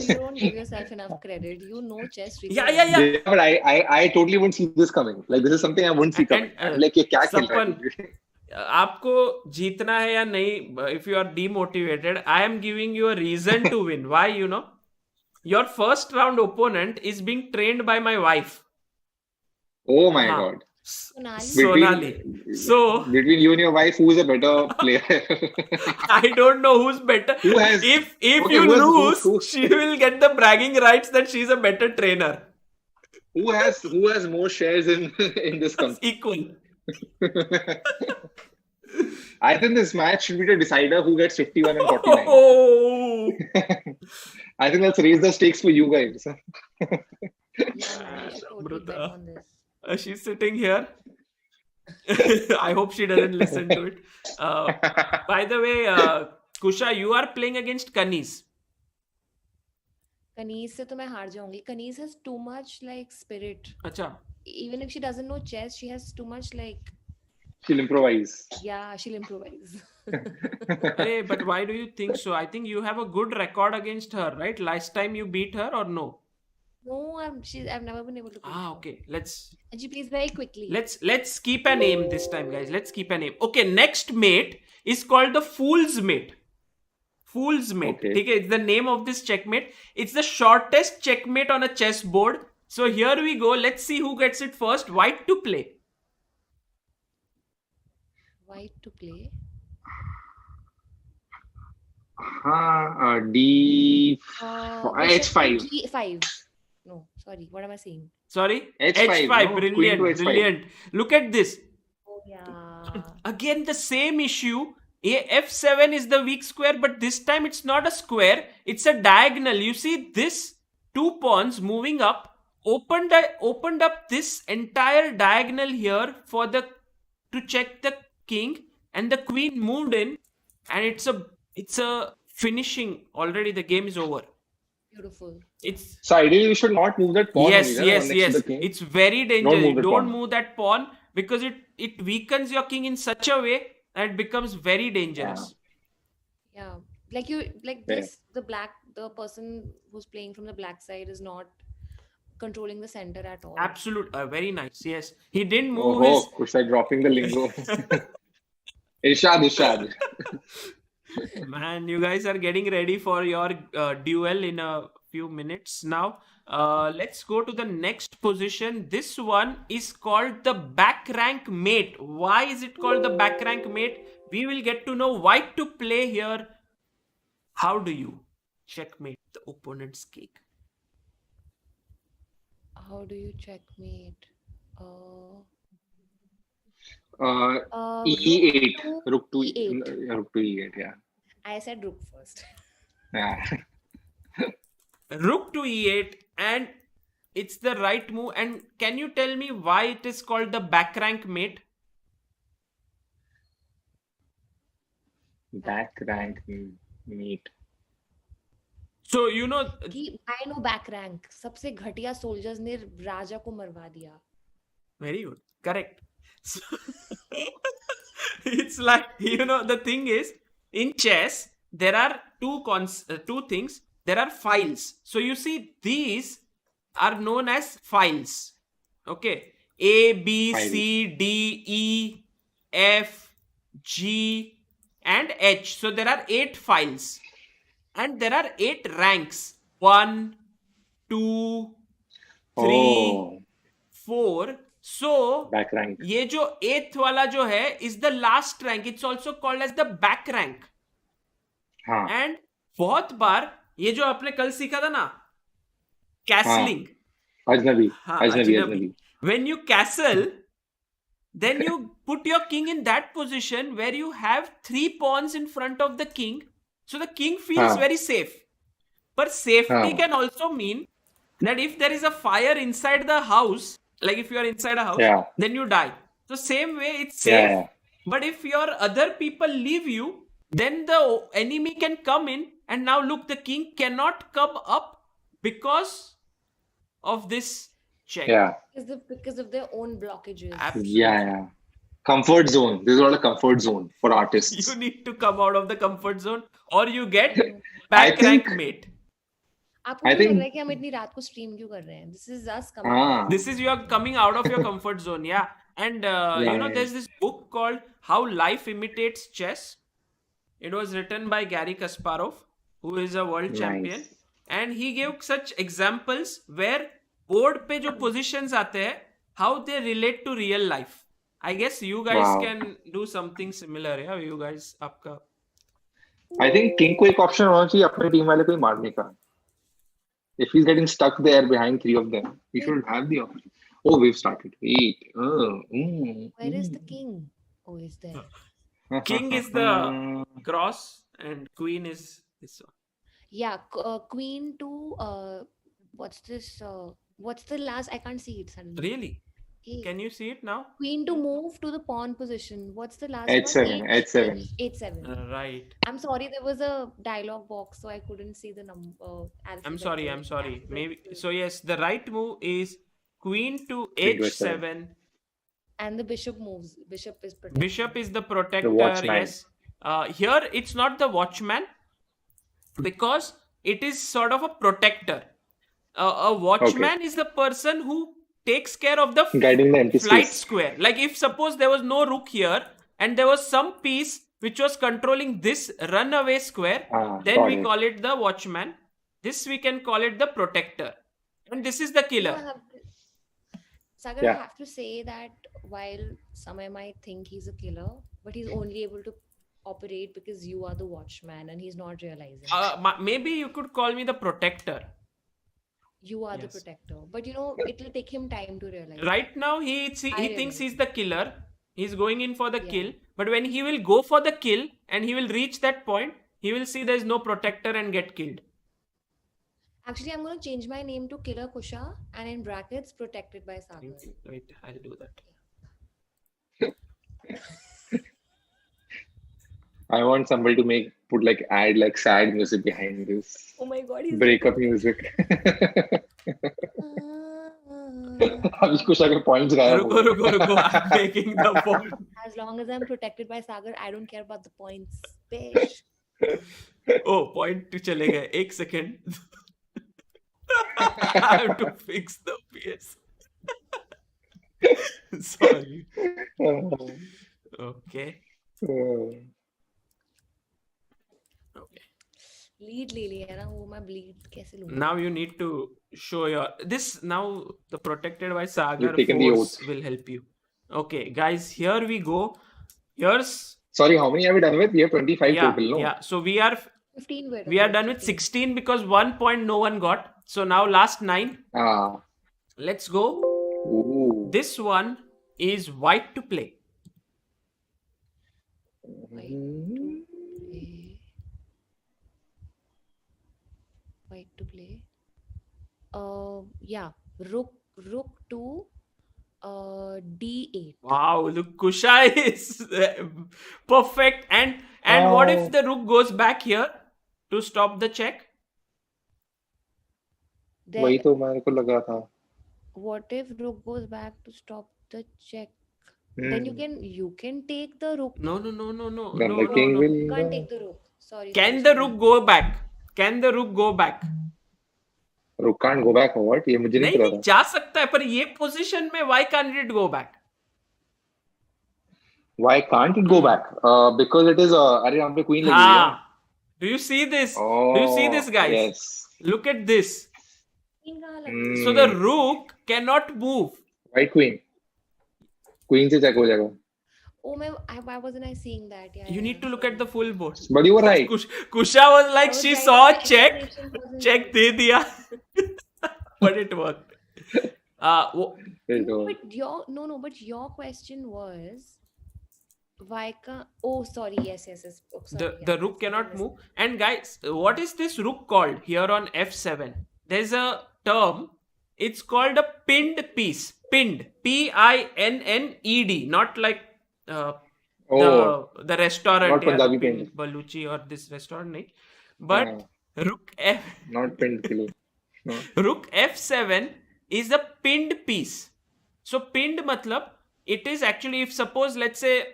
don't give yourself enough credit. You know chess really well. yeah. But I totally wouldn't see this coming. Like this is something I wouldn't see coming. And, Like ये क्या खेल रहा Sapan, है? आपको जीतना है या नहीं, if you are demotivated, I am giving you a reason to win. Why, you know? Your first round opponent is being trained by my wife. Oh my हाँ. god. Sonali. So between you and your wife, who is a better player? I don't know who's better. Who has- If Okay, you who- lose, she will get the bragging rights that she's a better trainer. who has more shares in this company? Equal. I think this match should be the decider who gets 51 and 49. Oh, I think let's raise the stakes for you guys. Yeah, man, we should totally bet Amrita. on this. She's sitting here. I hope she doesn't listen to it. By the way, Kusha, you are playing against Kanis. Kanis से तो मैं हार जाऊंगी. Kanis has too much like spirit. Acha. Even if she doesn't know chess, she has too much like, She'll improvise. yeah, she'll improvise. Hey, but why do you think so? I think you have a good record against her, right? Last time you beat her or no? No, I've never been able to beat her. Okay. Let's And she plays very quickly. let's keep a name this time, guys. Let's keep a name. Okay, next mate is called the Fool's Mate. Fool's Mate. Okay. Okay, it's the name of this checkmate. It's the shortest checkmate on a chessboard. So here we go. Let's see who gets it first. White to play. White to play. D Bishop H5. G5. No, sorry. What am I saying? Sorry? H5, no? Queen Brilliant. to H5. Brilliant. Look at this. Oh yeah. Again, the same issue. F7 is the weak square, but this time it's not a square. It's a diagonal. You see this two pawns moving up opened up this entire diagonal here for the to check the king, and the queen moved in, and it's a finishing. Already the game is over. Beautiful. It's So ideally, you should not move that pawn. yes, only, yes, next to yes. the king. It's very dangerous. move the Don't pawn. move that pawn because it weakens your king in such a way that it becomes very dangerous. Yeah. Like Yeah. this, the person who's playing from the black side is not controlling the center at all. Absolute, very nice. Yes, he didn't move Oh, Kusha dropping the lingo. Irshad. his. Man, you guys are getting ready for your duel in a few minutes now. Let's go to the next position. This one is called the back rank mate. Why is it called the back rank mate? We will get to know. White to play here. How do you checkmate the opponent's cake? How do you checkmate? E8. Rook Rook to E8. Rook to E8. Yeah. I said rook first. Yeah. Rook to e8, and it's the right move. And can you tell me why it is called the back rank mate? Back rank meet. So you know, कि I know back rank. सबसे घटिया soldiers ने राजा को मरवा दिया. very good, correct. So, it's like, you know, the thing is, in chess there are two things. There are files. So you see, these are known as files. Okay, A, B, C, D, E, F, G, and H. So there are 8 files, and there are 8 ranks. 1, 2, 3, 4. So Back rank. ये जो 8th वाला जो है is the last rank. It's also called as the back rank. हाँ. And बहुत बार ये जो आपने कल सीखा था ना, castling. Ajnabi. हाँ, Ajnabi. When you castle, then you put your king in that position where you have 3 pawns in front of the king. So the king feels very safe. But safety can also mean that if there is a fire inside the house, like if you are inside a house, then you die. So same way it's safe. Yeah. But if your other people leave you, then the enemy can come in, and now look, the king cannot come up because of this check. Yeah. Because of their own blockages. Absolutely. Yeah. Comfort zone. This is not a comfort zone for artists. You need to come out of the comfort zone, or you get back rank mate. आपको क्यों लग रहा है कि हम इतनी रात को स्ट्रीम क्यों कर रहे हैं? This is us coming. This is you are coming out of your comfort zone, yeah. And you know, there's this book called How Life Imitates Chess. It was written by Garry Kasparov, who is a world champion, and he gave such examples where board पे जो positions आते हैं, how they relate to real life. I guess you guys can do something similar, yeah. You guys, आपका. I think king को एक option होना चाहिए अपने team वाले को ही मारने का. If he's getting stuck there behind 3 of them, he should have the option. Oh, we've started. 8. Where is the king? Oh, he's there. King is the cross and queen is this one. Yeah, queen to what's this? What's the last? I can't see it suddenly. Really? Okay. Can you see it now? Queen to move to the pawn position. What's the last one? H7, H7. H7. Right. I'm sorry, there was a dialogue box, so I couldn't see the number I'm alphabet. sorry. Maybe so. Yes, the right move is queen to Queen to h7. And the bishop moves. Bishop is protected. Bishop is the The protector. watchman. Yes. Here it's not the watchman because it is sort of a protector. A watchman is the person who takes care of the Guiding the empty flight space. square. Like if suppose there was no rook here and there was some piece which was controlling this runaway square, then got we it. call it the watchman. This we can call it the protector. And this is the No, killer. Sagar, Yeah. I have to say that while Samay might think he's a killer, but he's only able to operate because you are the watchman and he's not realizing. Maybe you could call me the protector. You are the Yes. protector. But it'll take him time to realize. Right now he thinks realize. he's the killer. He's going in for the Yeah. kill. But when he will go for the kill and he will reach that point, he will see there's no protector and get killed. Actually, I'm going to change my name to Killer Kusha and in brackets, protected by Sagar. Wait, I'll do that. I want somebody to add like sad music behind this. Oh my god, he's Breakup music. अभी कुछ अगर points गायब हो गए. रुको. I'm making the point. As long as I'm protected by Sagar, I don't care about the points. Bitch. Oh, point to चले गए. एक second. I have to fix the PS. Sorry. Okay. Okay. Lead ले लिया ना वो मैं bleed कैसे लूँगी? Now you need to show your now the protected by Sagar You've taken the force oath. will help you. Okay, guys, here we go. Here's Sorry, how many have we done with? We have 25 yeah, total, no? yeah. So we are 15 were done with 16 because 1 point no one got. So now last 9. Let's go. Ooh. This one is white to play. White to play. Yeah. Rook to D8. Wow, look, Kusha is perfect. And what if the rook goes back here to stop the check? वही तो मेरे को लग रहा था. What if rook goes back to stop the check? Then you can take the rook. No. Then the king will. You can't take the rook. Sorry. Can the rook go back? Can the rook go back? Rook can't go back or what? ये मुझे नहीं पता नहीं था. जा सकता है पर ये पोजीशन में why can't it go back? Why can't it go back? Because it is अरे यहाँ पे queen लगी हुई है. हाँ. Do you see this? Do you see this, guys? Yes. Look at this. Queen कहाँ लगती है? So the rook cannot move. White queen. Queen से check हो जाएगा. Oh, why wasn't I seeing that? Yeah, You need to look at the full board. But you were right. Kusha was like, she saw a check. Check दे दिया. But it worked. But your question was why can't? Oh, sorry. Yes. Oh, sorry, The rook cannot move. And guys, what is this rook called here on f7? There's a term. It's called a pinned piece. Pinned. Pinned. Not like the restaurant. Not Punjabi pinned. Baluchi or this restaurant. Nahi. But rook f. Not pinned pillow. No. Rook f7 is a pinned piece. So pinned matlab it is actually, if suppose let's say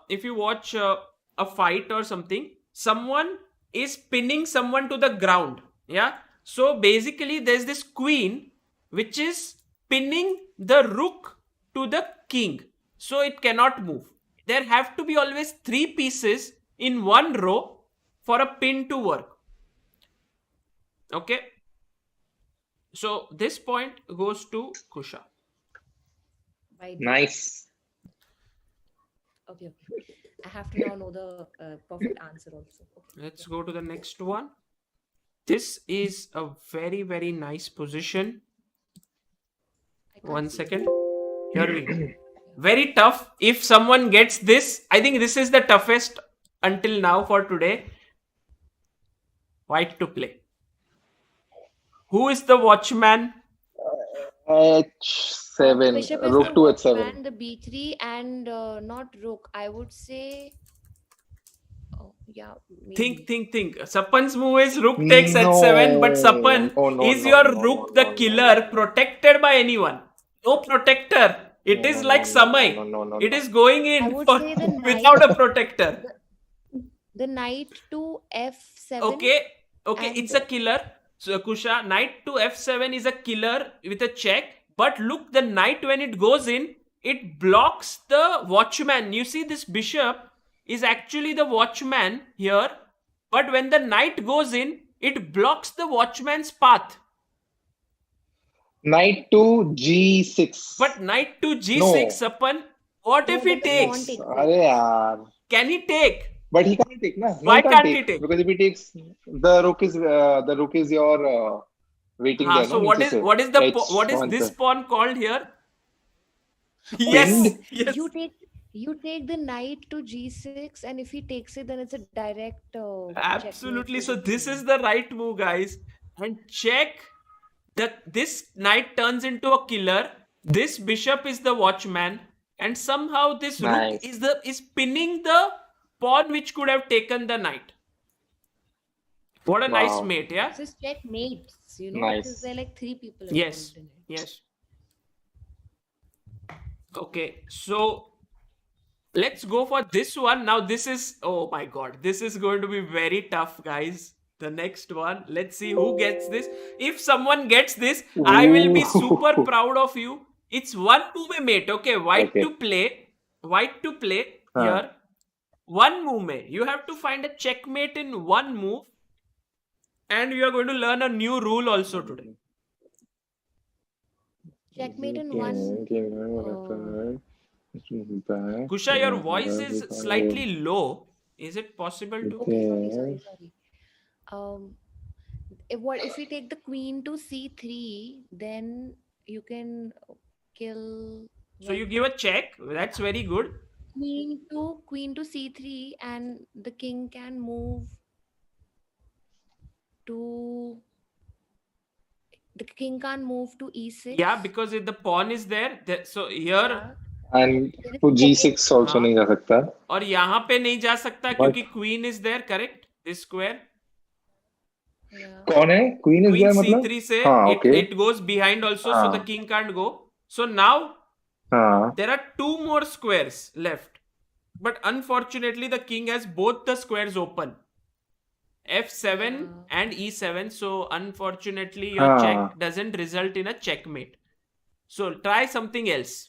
if you watch a fight or something, someone is pinning someone to the ground. Yeah. So basically there's this queen which is pinning the rook to the king. So it cannot move. There have to be always 3 pieces in one row for a pin to work. Okay. So this point goes to Kusha. Nice. Okay. I have to now know the perfect answer also. Okay. Let's go to the next one. This is a very, very nice position. 1 second. Here we go. Very tough. If someone gets this, I think this is the toughest until now for today. White to play. Who is the watchman? H7. The bishop is Rook the to H7. watchman, the b3, and not rook. I would say. Oh, yeah, maybe. Think. Sapan's move is rook takes h7, but Sapan, is your rook the killer protected by anyone? No protector. It is like Samay. It is going I in would for, say the knight. without a protector. The knight to f7. Okay, and it's a killer. So Kusha, knight to f7 is a killer with a check. But look, the knight when it goes in, it blocks the watchman. You see, this bishop is actually the watchman here. But when the knight goes in, it blocks the watchman's path. Knight to G6. But knight to G6, No. Sapan, what if he but the pawn takes? takes it. Arey yaar. Can he take? But he can't take, na? No, Why he can't he take? Because if he takes, the rook is your waiting there. So no? what नीचे is से. what is H1 this पे. pawn called here? Pinned? Yes. You take the knight to g6, and if he takes it, then it's a direct Absolutely. checkmate So to the this king. is the right move, guys. And check that this knight turns into a killer. This bishop is the watchman, and somehow this Nice. rook is pinning the pawn which could have taken the knight. What a nice Wow. mate, yeah? This is checkmates, Nice. because there are like 3 people Yes. involved in it. Yes. Okay, so let's go for this one. Now, this is, oh my god, this is going to be very tough, guys. The next one, let's see who gets this. If someone gets this, I will be super Ooh. proud of you. It's one move, mate. Okay, white Okay. to play. White to play Huh. here. One move, mate. You have to find a checkmate in one move. And you are going to learn a new rule also today. Checkmate in one. Kusha, your voice is slightly low. Is it possible to? Okay, sorry. If we take the queen to c3, then you can kill So you give a check. That's very good. queen to c3, and the king can move to. The king can't move to e6. Yeah, because if the pawn is there, so here Yeah. And to G6 also हाँ. नहीं जा सकता. और यहाँ पे नहीं जा सकता क्योंकि queen is there, correct? This square. Yeah. कौन है? Queen is Queen there मतलब? c3 से हाँ, okay. it goes behind also, so the हाँ. king can't go. So now हाँ. there are 2 more squares left. But unfortunately, the king has both the squares open. F7 and E7. So unfortunately, your check doesn't result in a checkmate. So try something else.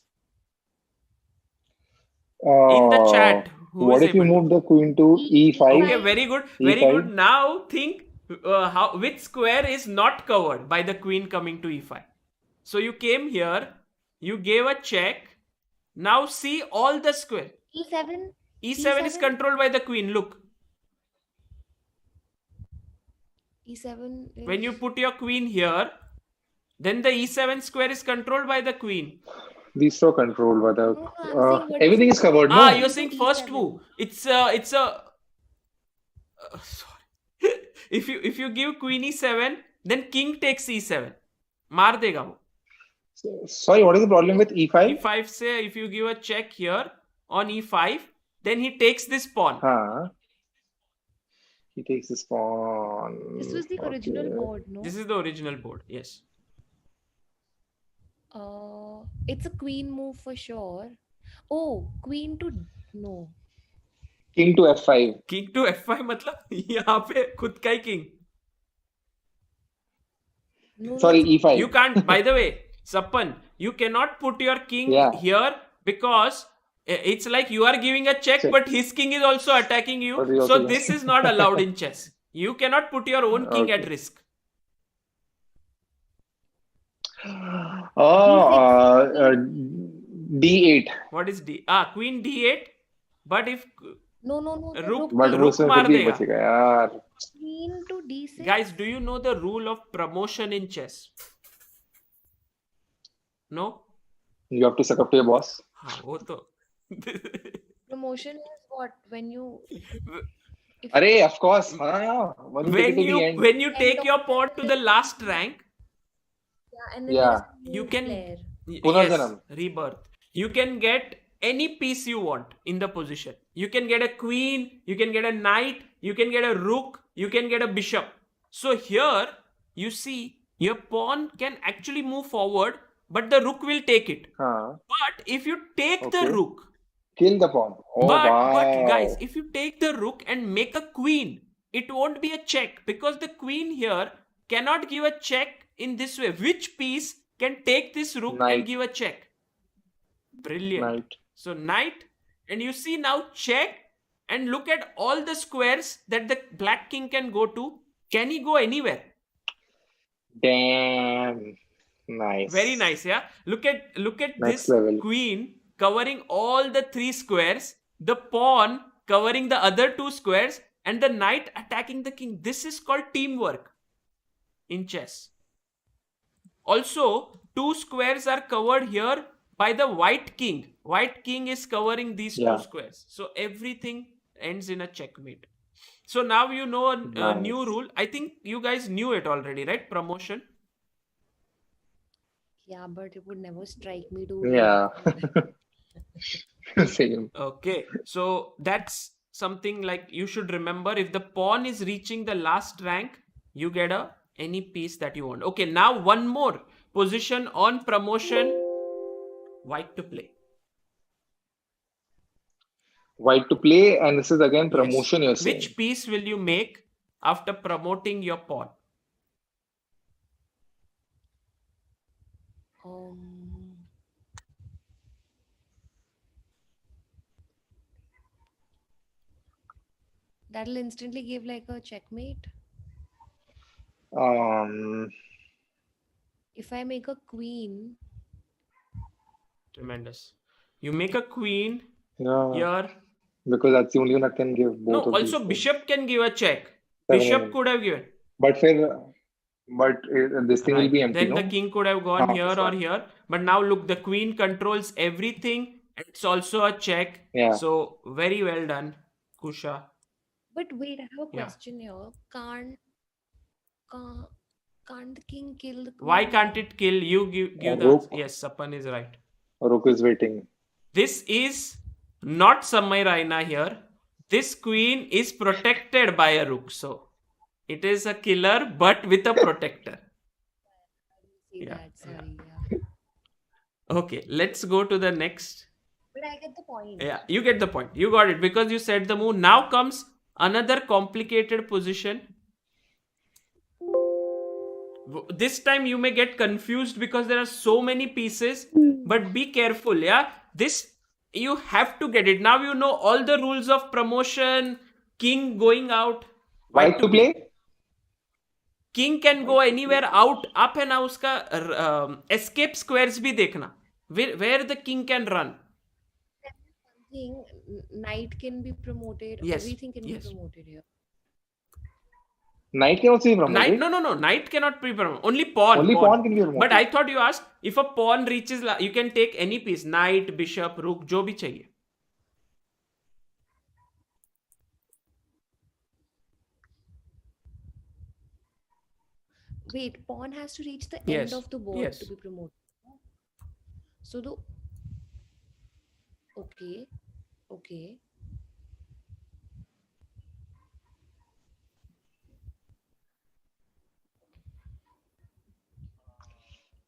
In the chat, who What is if you able to? move the queen to E5? Okay, very good. Very E5. good. Now think which square is not covered by the queen coming to E5. So you came here, you gave a check. Now see all the square. E7. E7 is controlled by the queen. Look. E7 is... When you put your queen here, then the E7 square is controlled by the queen. These are controlled by the. No, I'm saying what Everything is covered, no? You're saying first move. It's a. Sorry. If you give queen E7, then king takes E7. मार देगा वो. Sorry, what is the problem with E5? E5 say if you give a check here on E5, then he takes this pawn. Huh. He takes this pawn. This was the original board, no? This is the original board. Yes. It's a queen move for sure. Oh, queen to... No. King to F5. King to F5 मतलब यहाँ पे खुद का ही king. No, Sorry, E5. You can't, by the way, Sapan, you cannot put your king here because it's like you are giving a check, but his king is also attacking you. So this is not allowed in chess. You cannot put your own king at risk. D8. What is D? Queen D8. But if No. rook मार देगा. यार. Queen to D6. Guys, do you know the rule of promotion in chess? No? You have to suck up to your boss. हाँ वो तो Promotion is what when you if अरे of course, हाँ, when you take it to the end. when you end take of your the pawn to the last rank, yeah, and then there is Yeah, a you new can player. yes, Punarjanam. rebirth. You can get any piece you want in the position. You can get a queen, you can get a knight, you can get a rook, you can get a bishop. So here you see your pawn can actually move forward, but the rook will take it. हाँ, But if you take the okay. rook, Kill the pawn. Oh but guys, wow. if you take the rook and make a queen, it won't be a check because the queen here cannot give a check in this way. Which piece can take this rook and Knight, give a check? Brilliant. knight. So knight, and you see now check, and look at all the squares that the black king can go to. Can he go anywhere? Damn. Very Nice. nice, yeah. Look at Next this level. queen covering all the three squares, the pawn covering the other two squares, and the knight attacking the king. This is called teamwork in chess. Also, two squares are covered here by the white king. White king is covering these two Yeah, squares. So everything ends in a checkmate. So now you know a new nice. rule. I think you guys knew it already, right? Promotion. Yeah, but it would never strike me to Yeah, learn. same. Okay, so that's something like you should remember. If the pawn is reaching the last rank, you get any piece that you want. Okay, now one more position on promotion. White to play. White to play, and this is again Yes. promotion you're saying. Which piece will you make after promoting your pawn? Um, that'll instantly give like a checkmate. Um, If I make a queen, Tremendous. You make a queen yeah, here. because that's the only one that can give No, both of these also things. bishop can give a check. 7 Bishop a.m. could have given. But this thing will Right. be empty, Then no? the king could have gone This here or one. here. But now look, the queen controls everything. It's also a check. Yeah. So very well done, Kusha. but wait, I have a Yeah. question here. Can't, can't the king kill the queen? Why can't it kill? You give the Rook. answer. Yes, Sapan is right. Rook is waiting. This is not Samay Raina here. This queen is protected by a rook. So it is a killer but with a protector. See Yeah, that, sorry, yeah. Okay, let's go to the next. But I get the point. Yeah, you get the point. You got it because you said the move. Now comes another complicated position. This time you may get confused because there are so many pieces, but be careful, yeah? This, you have to get it. Now you know all the rules of promotion, king going out. White to play? King can go anywhere out, up है ना उसका escape squares भी देखना. Where the king can run. King, knight can be promoted. Yes, Everything can yes. be promoted here. Knight can also be promoted? Knight, no. Knight cannot be promoted. Only pawn. Only pawn can be promoted. But I thought you asked if a pawn reaches, you can take any piece. Knight, bishop, rook, जो भी चाहिए. Wait, pawn has to reach the Yes, end of the board yes. to be promoted. So the okay.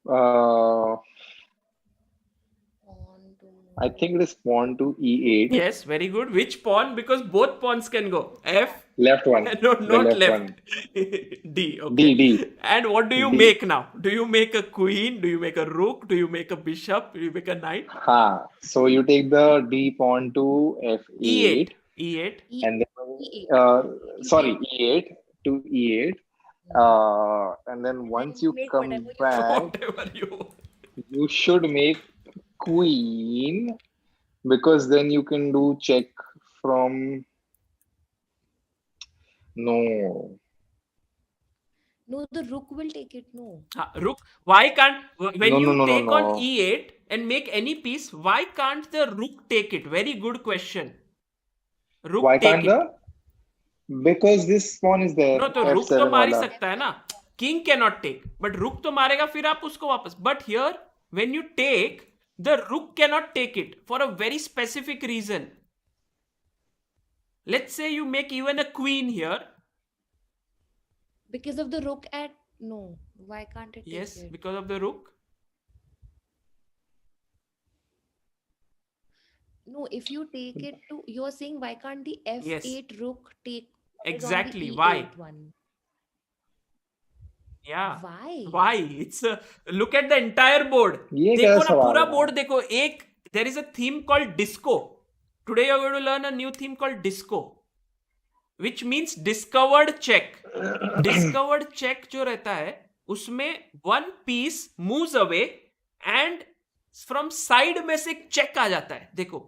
Uh, Pawn to I think it is pawn to e8. Yes, very good. Which pawn? Because both pawns can go. F. Left one. No, The not left. one. D. Okay. D. And what do you D. make now? Do you make a queen? Do you make a rook? Do you make a bishop? Do you make a knight? So you take the d pawn to f8. E8. And then, E8. sorry, e8 to e8. And then once you make come whatever you back, Whatever you. you should make queen, because then you can do check from. No. No, the rook will take it. No. Rook. Why can't when No, you no, no, take no, on no. E8? and make any piece, why can't the rook take it? Very good question. Rook Why take can't it. because this pawn is there, No, तो रुक तो f7 मार ही वाला. सकता है ना. King cannot take, but रुक तो मारेगा फिर आप उसको वापस. But here, when you take, the rook cannot take it for a very specific reason. Let's say you make even a queen here. Because of the rook at no. Why can't it Yes, take it? because of the rook. No, if you take it to, you're saying why can't the Yes. f8 rook take what is on the Exactly. e8 Why? one? Yeah. Why? Why? It's a look at the entire board. ये देखो कैसा ना पूरा सवाल है? board देखो. एक there is a theme called disco. Today you're going to learn a new theme called disco, which means discovered check. Discovered check जो रहता है उसमें one piece moves away and from side में से एक check आ जाता है. देखो,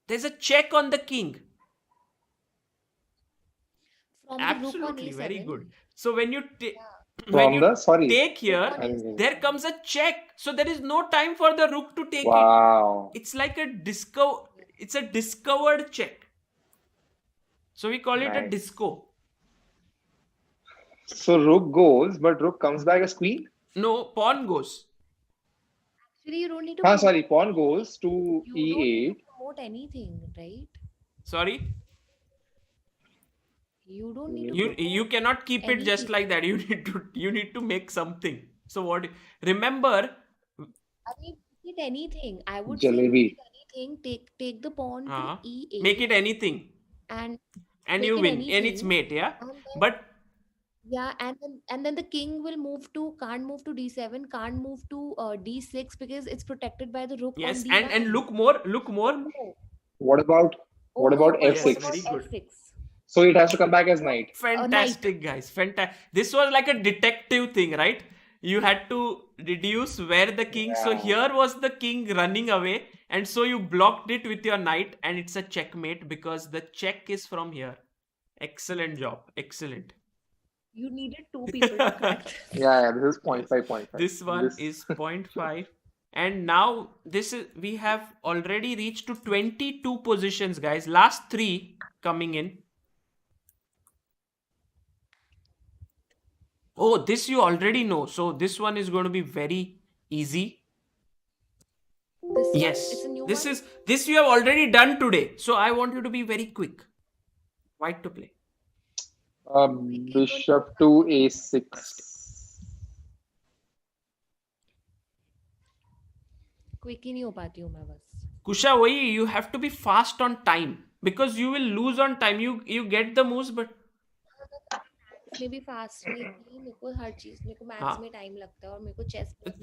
there's a check on the king. From the rook on Absolutely, very a7. good. So when you From when you the sorry. take here, Rook on I a7. mean, there comes a check. So there is no time for the rook to take it. wow. It's like a it's a discovered check. So we call it a Nice. disco. So rook goes, but rook comes back as queen. No, pawn goes. Actually, you don't need to Ah, promote, sorry, pawn goes to you don't need e8. to promote anything, right? Sorry, You don't need to you promote you cannot keep it just anything. like that. You need to make something. So what? Remember, I mean, make it anything. I would say Jalebi. make it anything. Take the pawn to e8 make it anything, and and make you it win, and it's anything. mate. Yeah, And then, but yeah, and then the king will can't move to d7, can't move to d6 because it's protected by the rook yes, on d9. and look more. Oh no. What about Oh what no, about but Yes, what f6? about very good. f6? So it has to come back as knight. Knight. Fantastic, guys. Fantastic. This was like a detective thing, right? You had to deduce where the king. So Yeah. here was the king running away, and so you blocked it with your knight, and it's a checkmate because the check is from here. Excellent job. Excellent. You needed two people to crack this. Yeah, this is 0.5, 0.5. This one is 0.5. And now we have already reached to 22 positions, guys. Last 3 coming in. Oh, this you already know. So this one is going to be very easy. Yes. It's a new This one. is this you have already done today. So I want you to be very quick. White to play. Bishop to a6. Quick ही नहीं हो पाती हूँ मैं बस. Kusha, you have to be fast on time because you will lose on time. You get the moves, but में भी fast नहीं थी. मेरे को हर चीज, मेरे को मैथ्स में टाइम लगता है और मेरे को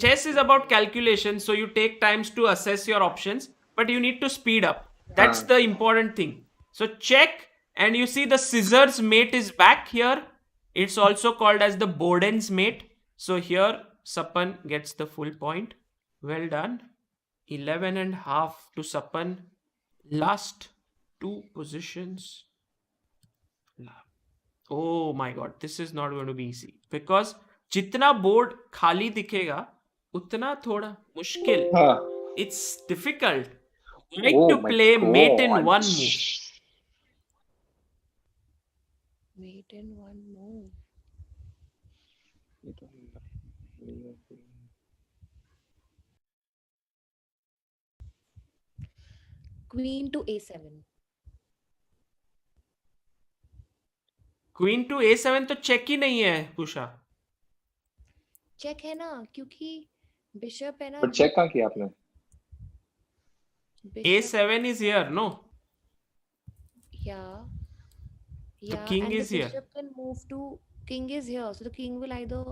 chess is about calculation, so you take times to assess your options, but you need to speed up. That's the important thing. So check, and you see the scissors mate is back here. It's also called as the Boden's mate. So here Sapan gets the full point. Well done. 11.5 to Sapan. Last 2 positions. Oh my god, this is not going to be easy because जितना board खाली दिखेगा उतना थोड़ा मुश्किल. It's difficult. Right to play mate in one move. Mate in one move. Queen to a7. Queen to a7 तो check ही नहीं है कुशा. Check है ना क्योंकि बिशप है ना. But check कहाँ किया आपने? a7 is here, no? Yeah. The Yeah. king and is the here. bishop can move to. King is here, so the king will either.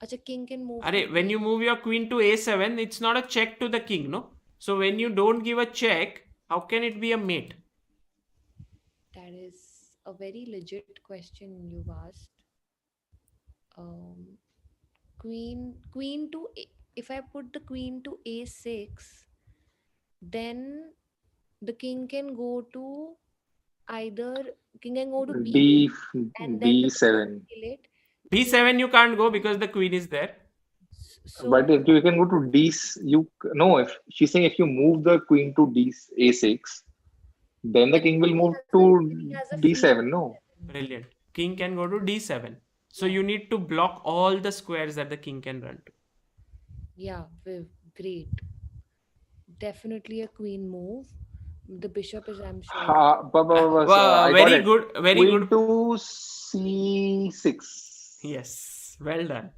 Acha, king can move. Arey, when you move your queen to a7, it's not a check to the king, no? So when you don't give a check, how can it be a mate? That is a very legit question you've asked. Queen to if I put the queen to a6, then the king can go to either king can go to D and then the B7. kill it. b7 you can't go because the queen is there. So But if you can go to D, you no. If she's saying if you move the queen to D A6, then the king will move to king has a free D7. No. D7. Brilliant. King can go to d7. So Yeah, you need to block all the squares that the king can run to. yeah, great. Definitely a queen move. The bishop is, I'm sure. I got Very it. good. Very Queen good. to C6. Yes. Well done.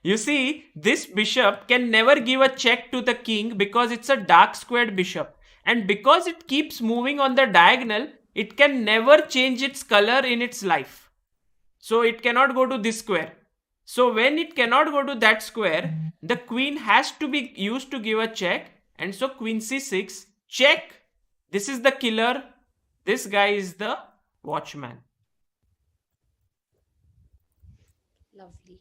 You see, this bishop can never give a check to the king because it's a dark squared bishop. And because it keeps moving on the diagonal, it can never change its color in its life. So it cannot go to this square. So when it cannot go to that square, the queen has to be used to give a check. And so queen c6, check. This is the killer. This guy is the watchman. Lovely.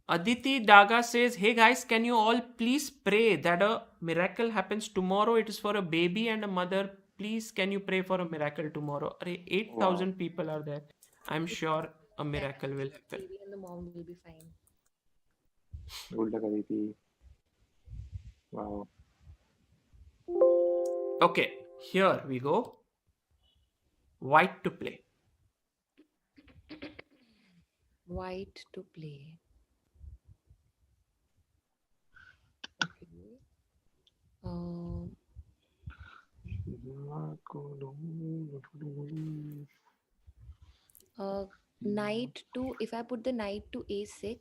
Aditi Daga says, hey guys, can you all please pray that a miracle happens tomorrow? It is for a baby and a mother. Please, can you pray for a miracle tomorrow? 8,000 people are there. I'm sure a miracle will happen. Baby and the mom will be fine. Good luck, Aditi. Wow. Okay, here we go. White to play. White to play. Okay. Knight to, if I put the knight to a6,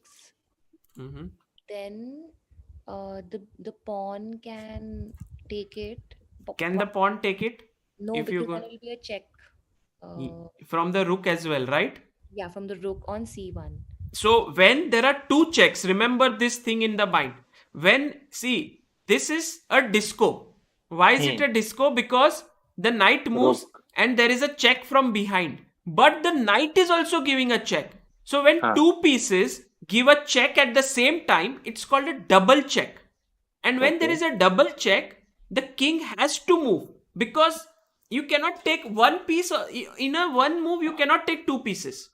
Mm-hmm. then the pawn can take it. Can the pawn take it? No, if you because go then it will be a check. from the rook as well, right? Yeah, from the rook on c1. So when there are two checks, remember this thing in the mind. See, this is a disco. Why is it a disco? Because the knight moves and there is a check from behind. But the knight is also giving a check. So when two pieces give a check at the same time, it's called a double check. And when there is a double check, the king has to move because you cannot take one piece in a one move. You cannot take two pieces.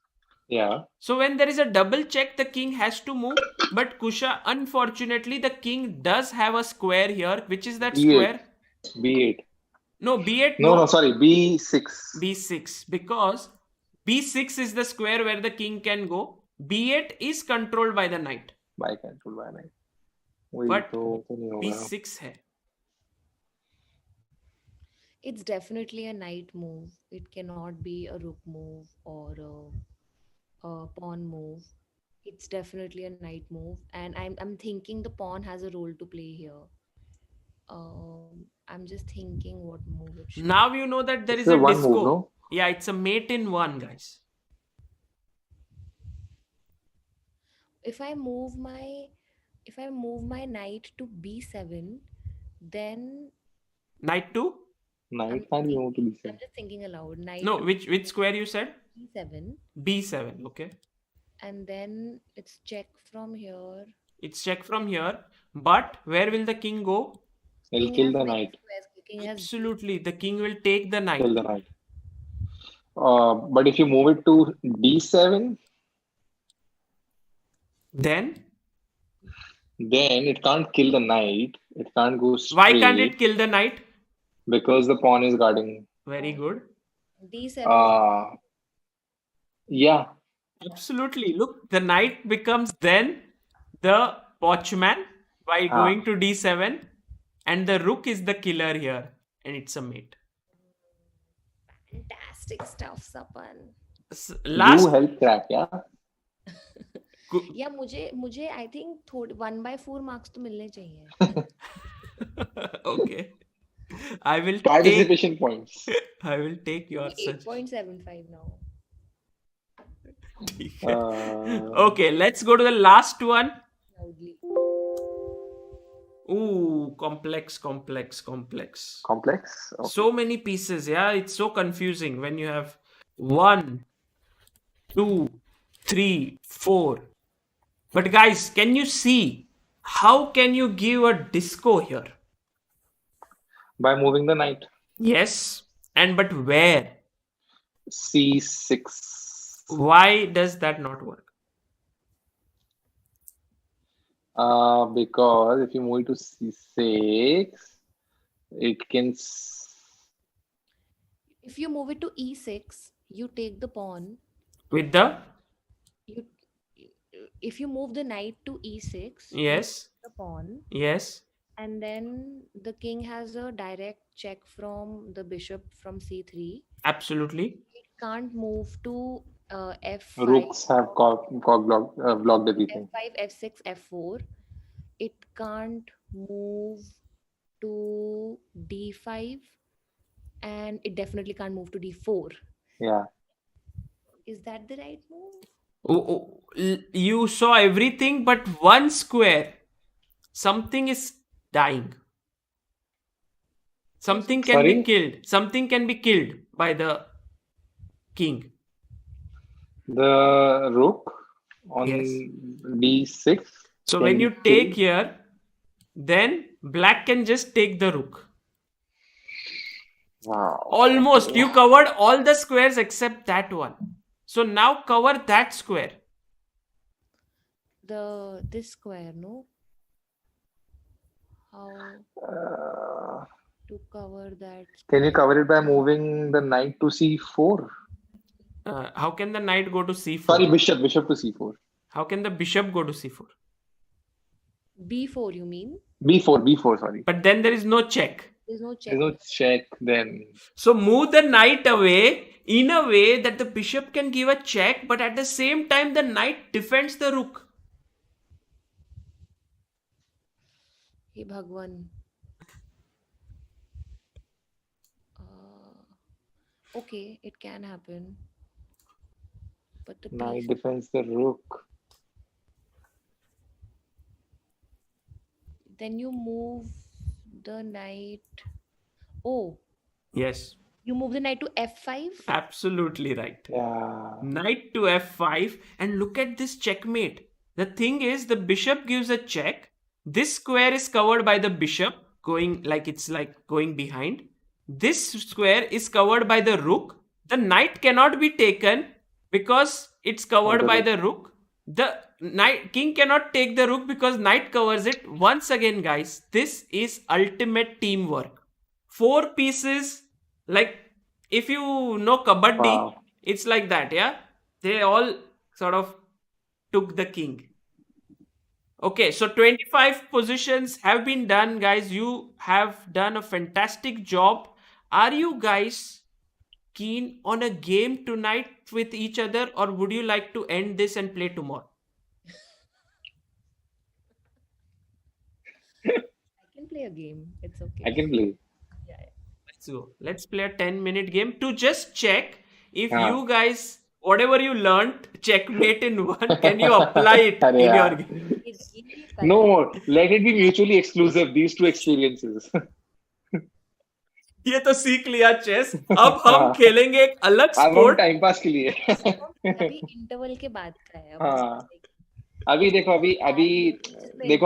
Yeah. So when there is a double check, the king has to move. But Kusha, unfortunately, the king does have a square here. Which is that B8. square? B8. No, B8. No, sorry, B6. B6. Because B6 is the square where the king can go. B8 is controlled by the knight. By control by knight. But B6 hai. It's definitely a knight move. It cannot be a rook move or a pawn move. It's definitely a knight move, and I'm thinking the pawn has a role to play here. I'm just thinking what move it should. Now you know that there It's is a one disco. move, no? Yeah, it's a mate in one, guys. If I move my knight to b7, then Knight to? Knight can't be moved to B7. I'm just thinking aloud. Knight No, to which square you said? b7, B7, okay. and then it's check from here. It's check from here. But where will the king go? He'll kill the knight. Absolutely. The king will take the knight. Kill the knight. But if you move it to D7, then it can't kill the knight. It can't go straight. Why can't it kill the knight? Because the pawn is guarding. Very good. d7. Yeah. Absolutely. Look, the knight becomes then the watchman by going to d7, and the rook is the killer here, and it's a mate. Fantastic stuff, Sapan. You help crack, yeah? या मुझे I think 1/4 marks तो मिलने चाहिए. Okay. I will participation points. I will take your 8.75 now. Okay, let's go to the last one. Loudly. Ooh, complex. Okay. So many pieces, yeah. It's so confusing when you have 1, 2, 3, 4. But guys, can you see how can you give a disco here? By moving the knight. Yes, but where? C6. Why does that not work? Because if you move it to C6, it can. If you move it to e6, you take the pawn. With the You, if you move the knight to e6, you yes, take the pawn, yes, and then the king has a direct check from the bishop from c3. absolutely. It can't move to f5, Rooks have blocked everything. f5, f6, f4. It can't move to d5, and it definitely can't move to d4. Yeah. Is that the right move? You saw everything but one square. Something is dying. Something can be Sorry? killed. Something can be killed by the king. The rook on Yes. D6 So can when be you take killed. here, then black can just take the rook. Wow. Almost. Okay. You covered all the squares except that one. So now cover that square. This square, no? How Uh, to cover that can you square? cover it by moving the knight to C4? How can the knight go to c4? Sorry, bishop to C4. How can the bishop go to c4? b4, you mean? B4, sorry. But then there is no check. There's no check. There's no check then. So move the knight away in a way that the bishop can give a check, but at the same time the knight defends the rook. Hey Bhagwan. Okay, it can happen. But the Knight piece, defends the rook. then you move the knight. Oh, Yes, you move the knight to f5? absolutely right. Yeah. Knight to f5, and look at this checkmate. The thing is, the bishop gives a check. This square is covered by the bishop, going like it's like going behind. This square is covered by the rook. The knight cannot be taken because it's covered the by rook. the rook. The knight king cannot take the rook because knight covers it. Once again, guys, this is ultimate teamwork. 4 pieces, like if you know kabaddi, Wow. it's like that. Yeah, they all sort of took the king. Okay, so 25 positions have been done, guys. You have done a fantastic job. Are you guys keen on a game tonight with each other, or would you like to end this and play tomorrow? I can play a game. It's okay. I can play. Yeah, yeah. Let's go. Let's play a 10-minute game to just check if हाँ. you guys, whatever you learned, checkmate in one, can you apply it अरे in your यार. game? ये No, let it be mutually exclusive, these two experiences. ये तो सीख लिया chess. अब हम खेलेंगे एक अलग अब हम स्पोर्ट. टाइम पास के लिए. अभी इंटरवल के बाद का है. हाँ. अभी देखो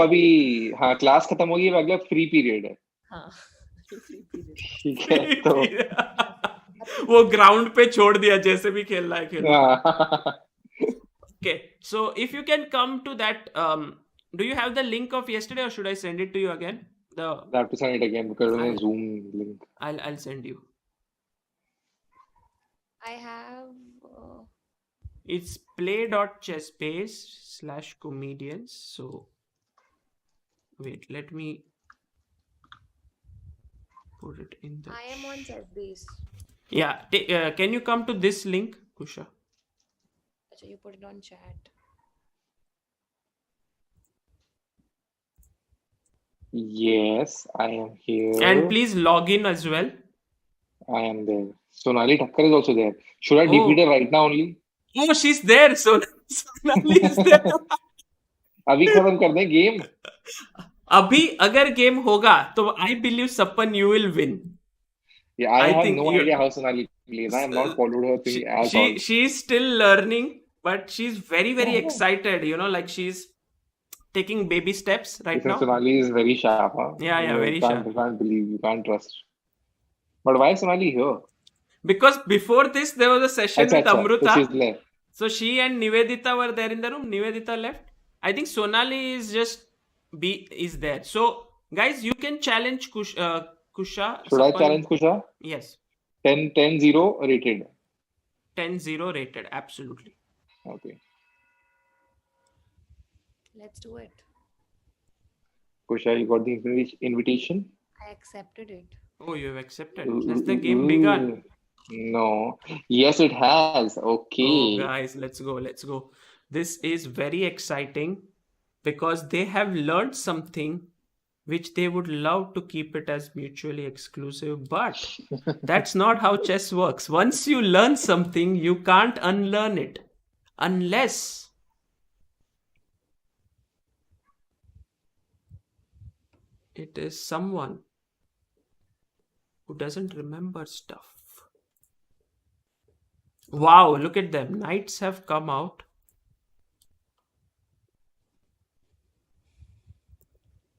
अभी हाँ क्लास खत्म होगी अब अगला फ्री पीरियड है. हाँ. ठीक है तो वो ग्राउंड पे छोड़ दिया जैसे भी खेलना है खेल. हाँ. Okay, so if you can come to that, do you have the link of yesterday or should I send it to you again? I have to send it again because of the Zoom link. I'll send you. I have. It's play.chessbase/comedians. So wait, let me put it in the. I am on chessbase. Yeah, can you come to this link, Kusha? So you put it on chat. Yes, I am here. And please log in as well. I am there. Sonali Thakkar is also there. Should I defeat her right now only? Oh, she's there. Sonali is there. अभी खत्म कर दें game. अभी अगर game होगा तो I believe Sapan you will win. Yeah, I have think no idea how Sonali plays. I have not followed her thing at all. She's still learning, but she's very excited. You know, like she's taking baby steps right Listen, now. Sonali is very sharp. Huh? Yeah, very sharp. You can't believe, you can't trust. But why is Sonali here? Because before this there was a session with Amruta. So she's left. So she and Nivedita were there in the room. Nivedita left. I think Sonali is just B is there. So, guys, you can challenge Kusha, Should I Sapan. challenge Kusha? Yes, 10-0 rated. 10-0 rated. Absolutely. Okay. Let's do it. Kusha, you got the invitation? I accepted it. Oh, you have accepted. Has the game begun? Ooh. No. Yes, it has. Oh, Okay. guys, let's go. Let's go. This is very exciting because they have learned something which they would love to keep it as mutually exclusive. But that's not how chess works. Once you learn something, you can't unlearn it unless it is someone who doesn't remember stuff. Wow, look at them. Knights have come out.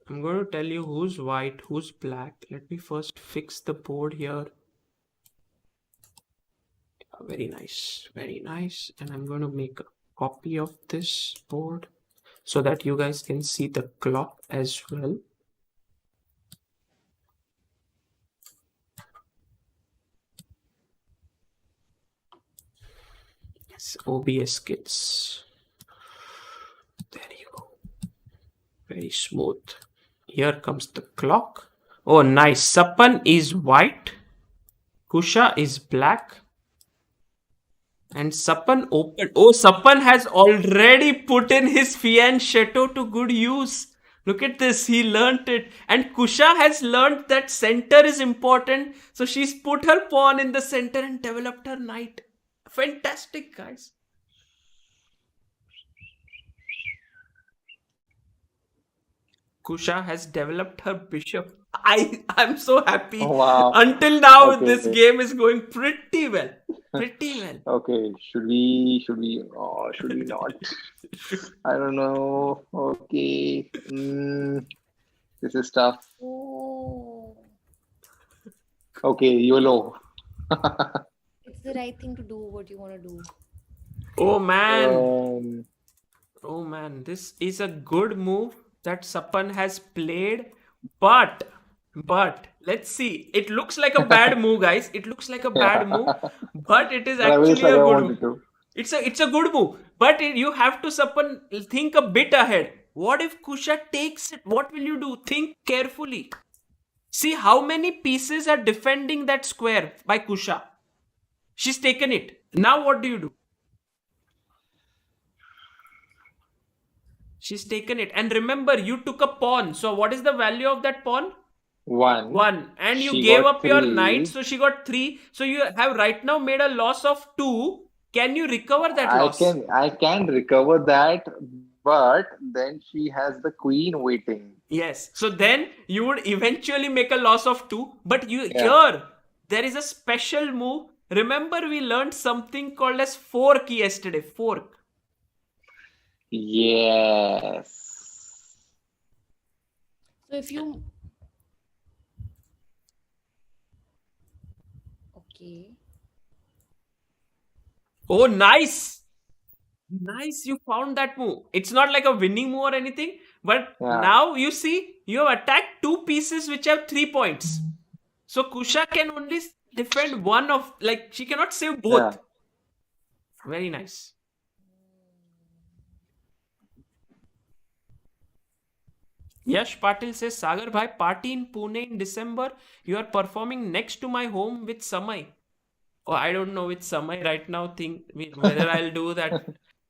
I'm going to tell you who's white, who's black. Let me first fix the board here. Very nice, very nice. And I'm going to make a copy of this board so that you guys can see the clock as well. Yes, OBS kits. There you go. Very smooth. Here comes the clock. Oh, nice. Sapan is white. Kusha is black. And Sapan opened. Oh, Sapan has already put in his fianchetto to good use. Look at this. He learnt it. And Kusha has learnt that center is important. So she's put her pawn in the center and developed her knight. Fantastic, guys. Kusha has developed her bishop. I'm so happy. Wow. Until now, Okay. this game is going pretty well. Pretty well. Okay. Should we, or should we not? I don't know. Okay. This is tough. Oh, Okay, YOLO. it's the right thing to do what you want to do. Oh man. Um, Oh man, this is a good move that Sapan has played, but let's see. It looks like a bad move, guys. It looks like a bad move, but it is but I wish actually like a I good wanted move. to. It's a good move, but you have to Sapan think a bit ahead. What if Kusha takes it? What will you do? Think carefully. See how many pieces are defending that square by Kusha. She's taken it. Now what do you do? She's taken it. And remember, you took a pawn. So what is the value of that pawn? One. 1. And you She gave got up your 3. knight. So she got 3. So you have right now made a loss of 2. Can you recover that loss? I can recover that, but then she has the queen waiting. Yes. So then you would eventually make a loss of 2. But Yeah. here, there is a special move. Remember, we learned something called as fork yesterday. Fork. Yes. So if you okay, Oh, nice. Nice, you found that move. It's not like a winning move or anything, but Yeah. now you see, you have attacked 2 pieces which have 3 points. So Kusha can only defend one of, like, she cannot save both. Yeah. Very nice. Yash Patil says, Sagar bhai, party in Pune in December. You are performing next to my home with Samay. Oh, I don't know with Samay right now. Think whether I'll do that.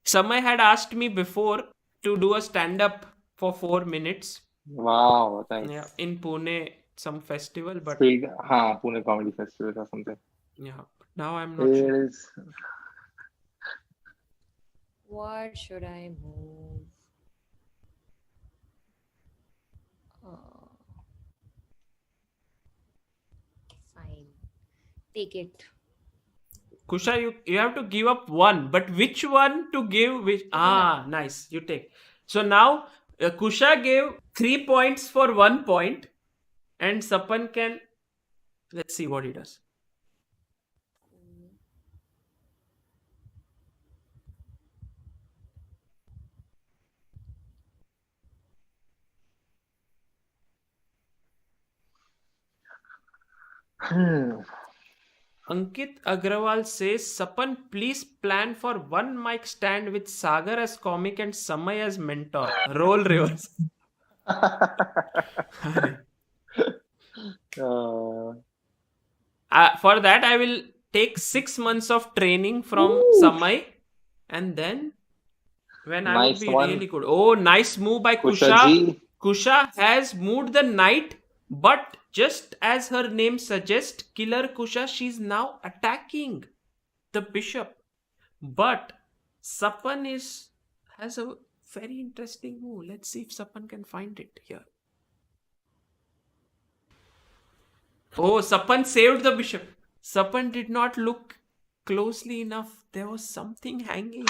Samay had asked me before to do a stand-up for 4 minutes. Wow, thanks. Yeah, in Pune, some festival, but Pune Comedy Festival or something. yeah, now I'm not sure. It is. what should I move? Fine, take it. Kusha, you have to give up one, but which one to give? Which? Nice, you take. So now Kusha gave 3 points for 1 point, and Sapan can. Let's see what he does. Ankit Agrawal says, Sapan, please plan for one mic stand with Sagar as comic and Samay as mentor. Role reverse. For that, I will take 6 months of training from Samay, and then when I would Nice be one. really good. Oh, nice move by Kusha Kusha. ji. Kusha has moved the knight, but just as her name suggests, Killer Kusha, she's now attacking the bishop. But Sapan has a very interesting move. Let's see if Sapan can find it here. Oh, Sapan saved the bishop. Sapan did not look closely enough. There was something hanging.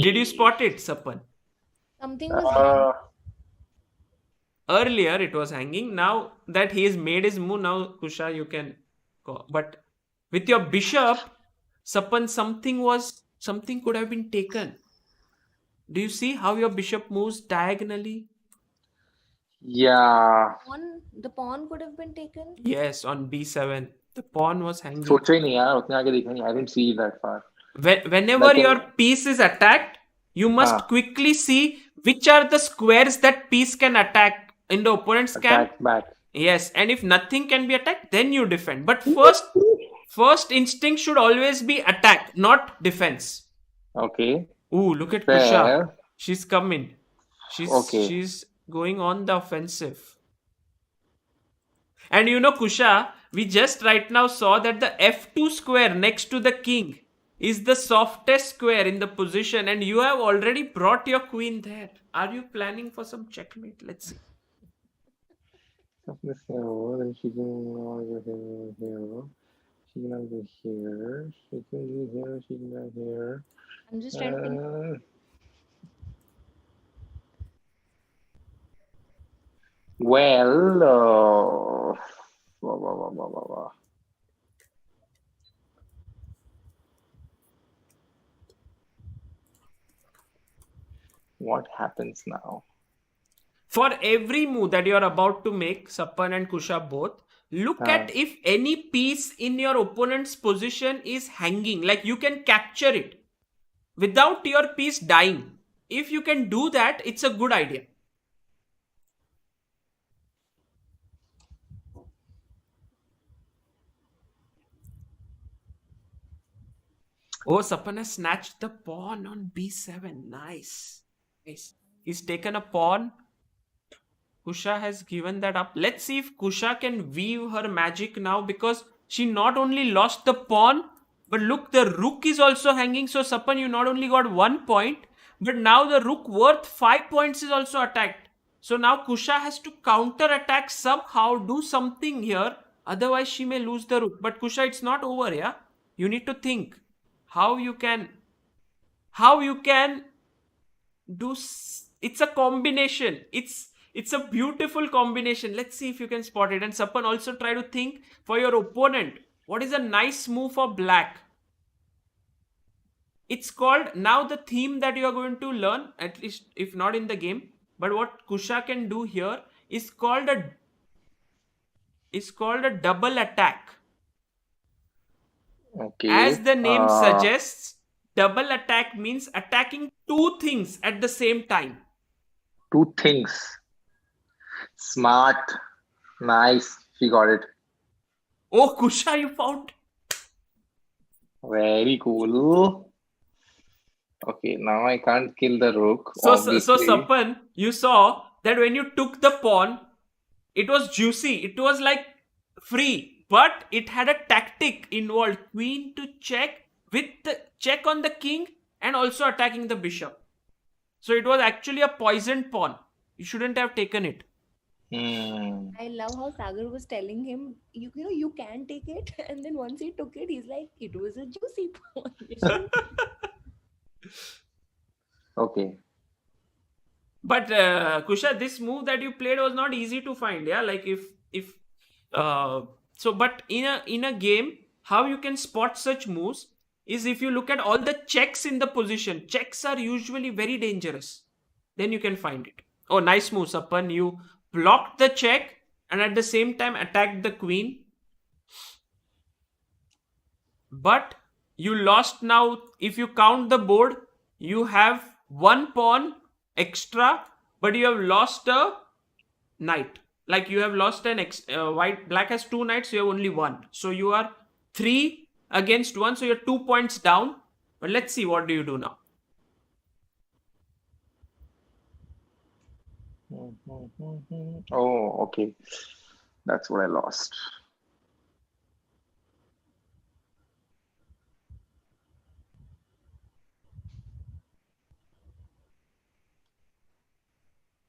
Did you spot it, Sapan? Something was hanging. Earlier it was hanging. Now that he has made his move, now Kusha, you can go. But with your bishop, Sapan, something could have been taken. Do you see how your bishop moves diagonally? Yeah. The pawn could have been taken. Yes, on b7. The pawn was hanging. सोचा ही नहीं यार उतने आगे देखा नहीं. I didn't see that far. Whenever your piece is attacked, you must quickly see which are the squares that piece can attack in the opponent's camp. Attack back. Yes, and if nothing can be attacked, then you defend. But first instinct should always be attack, not defense. Okay. Ooh, look at Fair. Kusha. She's coming. She's going on the offensive. And you know, Kusha, we just right now saw that the f2 square next to the king is the softest square in the position, and you have already brought your queen there. Are you planning for some checkmate? Let's see. Then she can go here. She can go here. She can go here. She can go here. I'm just trying to think. Well, what happens now? For every move that you are about to make, Sapan and Kusha both, look at if any piece in your opponent's position is hanging. Like you can capture it without your piece dying. If you can do that, it's a good idea. Oh, Sapan has snatched the pawn on b7. Nice. He's taken a pawn. Kusha has given that up. Let's see if Kusha can weave her magic now, because she not only lost the pawn, but look, the rook is also hanging. So Sapan, you not only got 1 point, but now the rook worth 5 points is also attacked. So now Kusha has to counter attack somehow, do something here. Otherwise she may lose the rook. But Kusha, it's not over, yeah? You need to think how you can do. It's a combination. It's a beautiful combination. Let's see if you can spot it. And Sapan, also try to think for your opponent. What is a nice move for black? It's called, now the theme that you are going to learn, at least if not in the game, but what Kusha can do here is called a double attack. Okay. As the name suggests, double attack means attacking two things at the same time. Two things. Smart. Nice. She got it. Oh, Kusha, you found. Very cool. Okay, now I can't kill the rook. So Sapan, you saw that when you took the pawn, it was juicy. It was like free, but it had a tactic involved. Queen to check with the check on the king and also attacking the bishop. So it was actually a poisoned pawn. You shouldn't have taken it. I love how Sagar was telling him, you know, you can take it. And then once he took it, he's like, it was a juicy pawn. Okay. But Kusha, this move that you played was not easy to find. Yeah, like but in a game, how you can spot such moves is if you look at all the checks in the position. Checks are usually very dangerous. Then you can find it. Oh, nice move, Sapan. You blocked the check, and at the same time attacked the queen. But you lost now. If you count the board, you have one pawn extra, but you have lost a knight. Like you have lost an black has two knights, you have only one. So you are 3 against 1, so you're 2 points down. But let's see, what do you do now? Oh, okay. That's what I lost.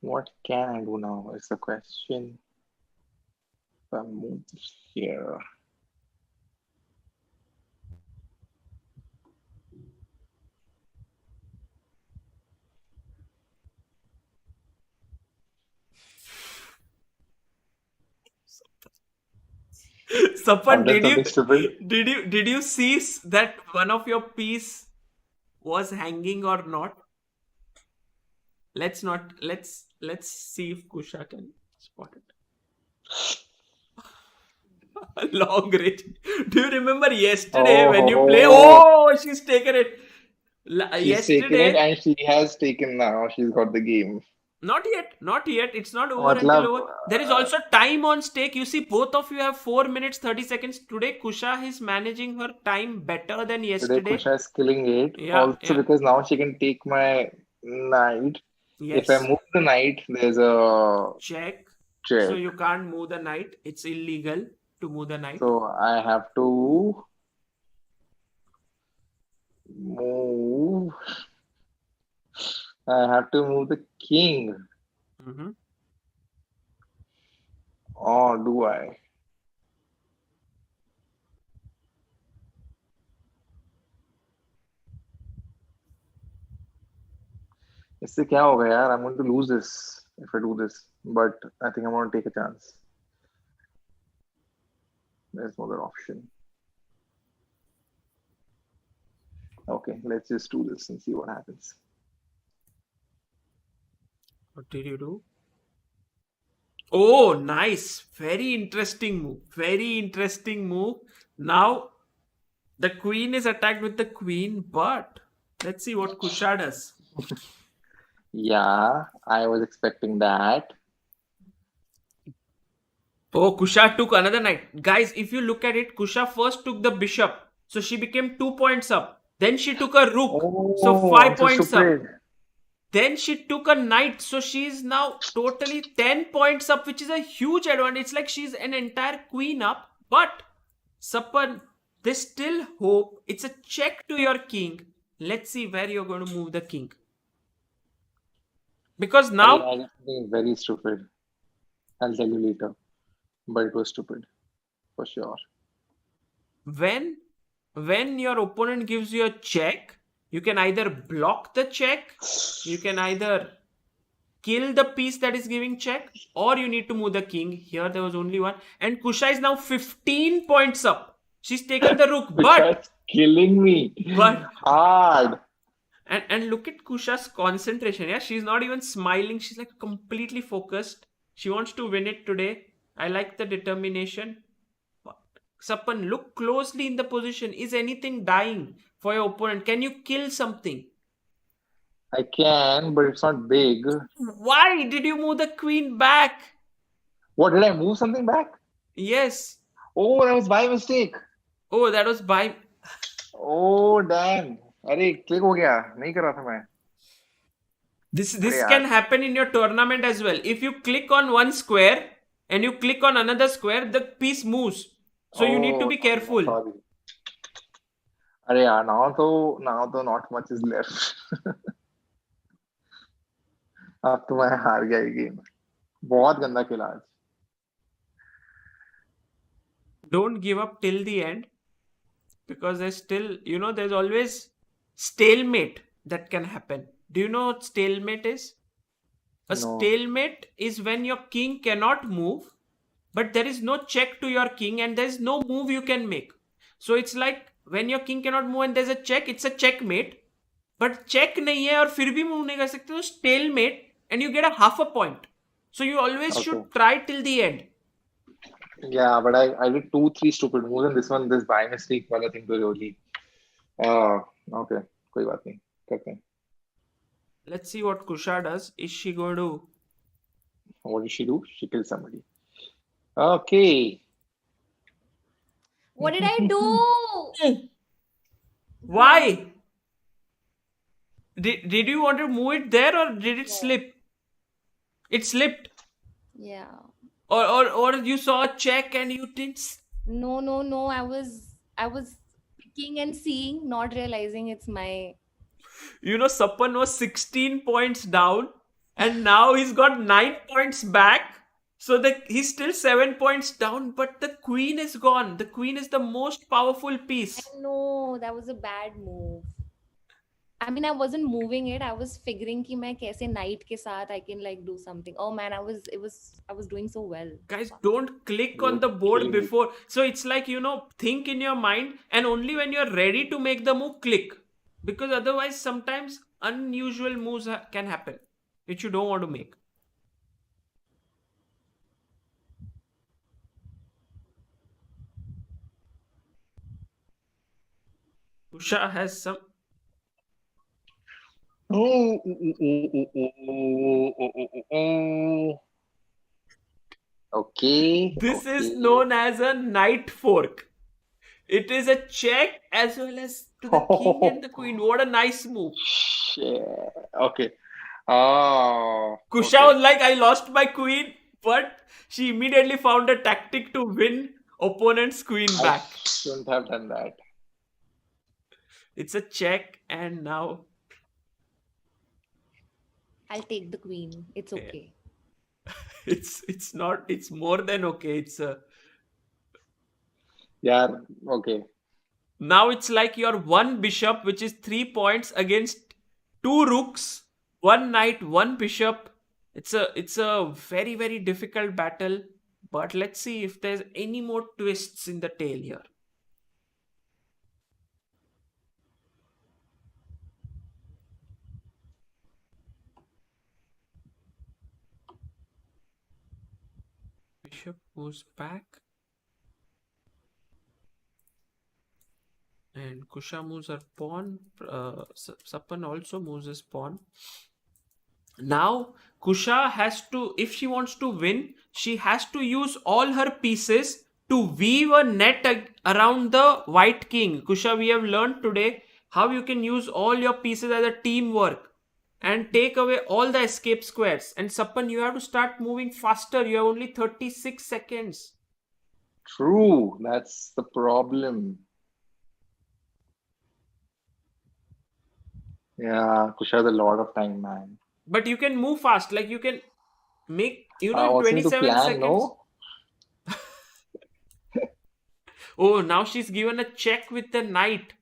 What can I do now is the question. If I move here. Sapan, Stupid. did you see that one of your piece was hanging or not? Let's see if Kusha can spot it. Long range. Do you remember yesterday when you play? Oh, she's taken it. She's taken it and she has taken now. She's got the game. Not yet. It's not over until over. There is also time on stake. You see, both of you have 4 minutes 30 seconds. Today, Kusha is managing her time better than yesterday. Today, Kusha is killing it. Because now she can take my knight. Yes. If I move the knight, there's a check. So you can't move the knight. It's illegal to move the knight. So I have to move. I have to move the king. Mm-hmm. Or do I? इससे क्या होगा यार? I'm going to lose this if I do this, but I think I'm going to take a chance. There's no other option. Okay, let's just do this and see what happens. What did you do? Oh, nice. Very interesting move. Now, the queen is attacked with the queen, but let's see what Kusha does. Yeah, I was expecting that. Oh, Kusha took another knight. Guys, if you look at it, Kusha first took the bishop. So she became 2 points up. Then she took a rook. So 5 points up. Then she took a knight. So she's now totally 10 points up, which is a huge advantage. It's like she's an entire queen up. But, Sapan, there's still hope. It's a check to your king. Let's see where you're going to move the king. Because now... Very stupid. I'll tell you later. But it was stupid. For sure. When your opponent gives you a check, you can either block the check, you can either kill the piece that is giving check, or you need to move the king. Here there was only one. And Kusha is now 15 points up. She's taken the rook, but... killing me. But... hard. And look at Kusha's concentration. Yeah, she's not even smiling. She's like completely focused. She wants to win it today. I like the determination. Sapan, look closely in the position. Is anything dying for your opponent? Can you kill something? I can, but it's not big. Why did you move the queen back? What, did I move something back? Yes. Oh, that was by mistake. Oh, that was by... Oh, damn. अरे click हो गया नहीं कर रहा था मैं. This can happen in your tournament as well. If you click on one square and you click on another square, the piece moves. So you need to be careful. Sorry. अरे यार now तो not much is left. अब तो मैं हार गया ये game. बहुत गंदा खेला आज. Don't give up till the end, because there's still, there's always stalemate that can happen. Do you know what stalemate is? A stalemate is when your king cannot move, but there is no check to your king and there is no move you can make. So it's like when your king cannot move and there's a check, it's a checkmate. But check nahi hai aur fir bhi move nahi kar sakte, so stalemate, and you get a half a point. So you always Okay. should try till the end. Yeah, but I did 2, 3 stupid moves, and this by mistake wala thing to really. Okay. कोई बात नहीं करते हैं. Let's see what Kusha does. Is she going to? What did she do? She killed somebody. Okay. What did I do? Why? Did you want to move it there, or did it Yeah. slip? It slipped. Yeah. Or you saw a check and you didn't. No. I was picking and seeing, not realizing it's my. You know, Sapan was 16 points down, and now he's got 9 points back. So he's still 7 points down, but the queen is gone. The queen is the most powerful piece. No, that was a bad move. I mean, I wasn't moving it. I was figuring कि मैं कैसे knight के साथ I can like do something. Oh man, I was doing so well. Guys, don't click on the board before. So it's like, think in your mind, and only when you're ready to make the move, click. Because otherwise, sometimes unusual moves can happen, which you don't want to make. Kusha has some. Okay. This is known as a knight fork. It is a check as well as to the king and the queen. What a nice move. Shit. Okay. Oh. Kusha was like, I lost my queen, but she immediately found a tactic to win opponent's queen back. I shouldn't have done that. It's a check, and now I'll take the queen. It's okay. it's not. It's more than okay. It's a. Yeah. Okay. Now it's like your one bishop, which is 3 points, against 2 rooks, 1 knight, 1 bishop. It's a very, very difficult battle. But let's see if there's any more twists in the tale here. Bishop moves back. And Kusha moves her pawn. Sapan also moves his pawn. Now, Kusha has to, if she wants to win, she has to use all her pieces to weave a net around the white king. Kusha, we have learned today how you can use all your pieces as a teamwork and take away all the escape squares. And Sapan, you have to start moving faster. You have only 36 seconds. True. That's the problem. Yeah, Kusha has a lot of time, man. But you can move fast. Like you can make, in Also need to 27 plan, seconds. no? Oh, now she's given a check with the knight.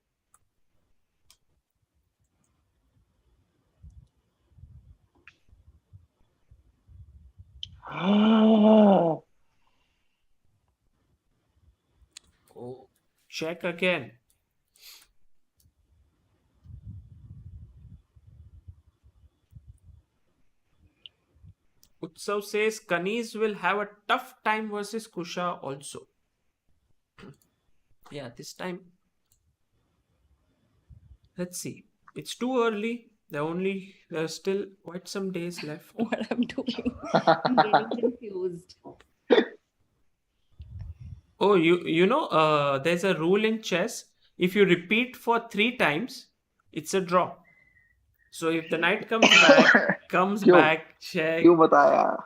Oh, check again. Utsav says Kanis will have a tough time versus Kusha also. Yeah, this time. Let's see. It's too early. There's still quite some days left. What I'm doing. I'm getting confused. Oh, there's a rule in chess. If you repeat for 3 times, it's a draw. So if the knight comes back, check. क्यों बताया?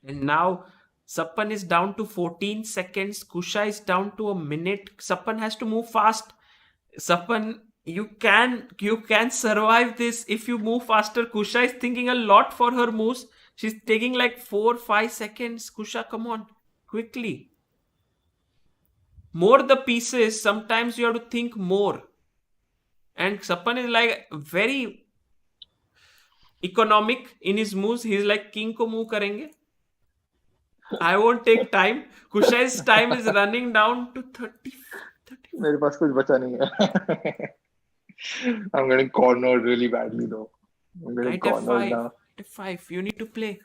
And now Sapan is down to 14 seconds. Kusha is down to a minute. Sapan has to move fast. Sapan, you can survive this if you move faster. Kusha is thinking a lot for her moves. She's taking like 4-5 seconds. Kusha, come on, quickly. More the pieces, sometimes you have to think more. And Sapan is like very economic in his moves. He's like king ko move karenge. I won't take time. Kushai's time is running down to 30. मेरे पास कुछ बचा नहीं है. I'm getting cornered really badly though. I'm getting Knight cornered f5. now. F5. You need to play.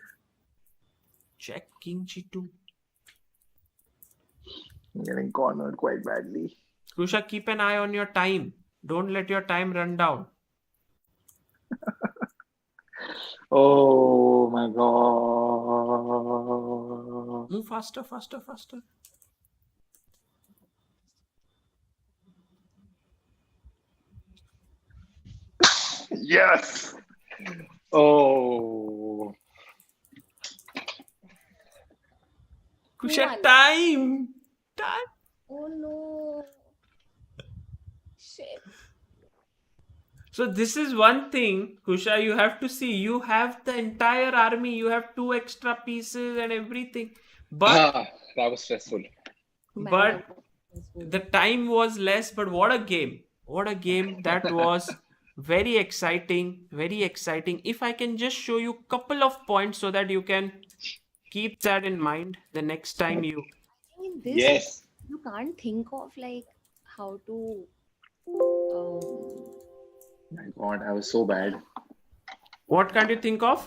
Check king g2. I'm getting cornered quite badly. Kusha, keep an eye on your time. Don't let your time run down. Oh my god. Move faster, faster, faster. Yes. Oh. Kusha, Well. time. Time. Oh no. Shit. So this is one thing, Kusha, you have to see. You have the entire army. You have 2 extra pieces and everything. But That was stressful. Man, But that was stressful. the time was less. But what a game. What a game. That was very exciting. Very exciting. If I can just show you a couple of points so that you can keep that in mind the next time you... I mean, this Yes. you can't think of like how to My god, I was so bad. What can't you think of?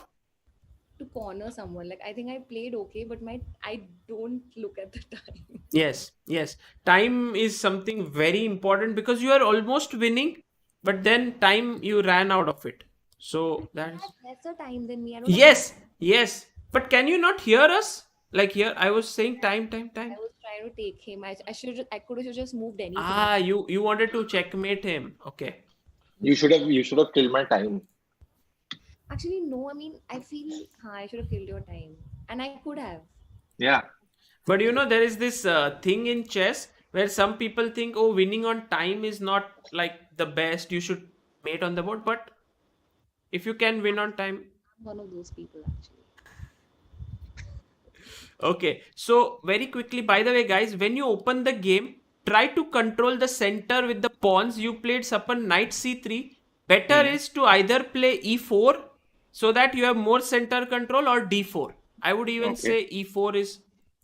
to corner someone. Like I think I played okay, but I don't look at the time. Yes, yes. Time is something very important because you are almost winning, but then time you ran out of it. So that's... I had lesser time than me. I don't know. Yes, yes. But can you not hear us? Like here, I was saying time, time, I time. was trying to take him. I could have just moved anything. Ah, you wanted to checkmate him. Okay. You should have killed my time. Actually, no. I mean, I feel I should have killed your time, and I could have. Yeah. But you know, there is this thing in chess where some people think, oh, winning on time is not like the best. You should mate on the board. But if you can win on time, I'm one of those people actually. okay. So very quickly, by the way, guys, when you open the game, try to control the center with the pawns. You played Sapan knight c3. Better is to either play e4 so that you have more center control, or d4. I would even Okay. say e4 is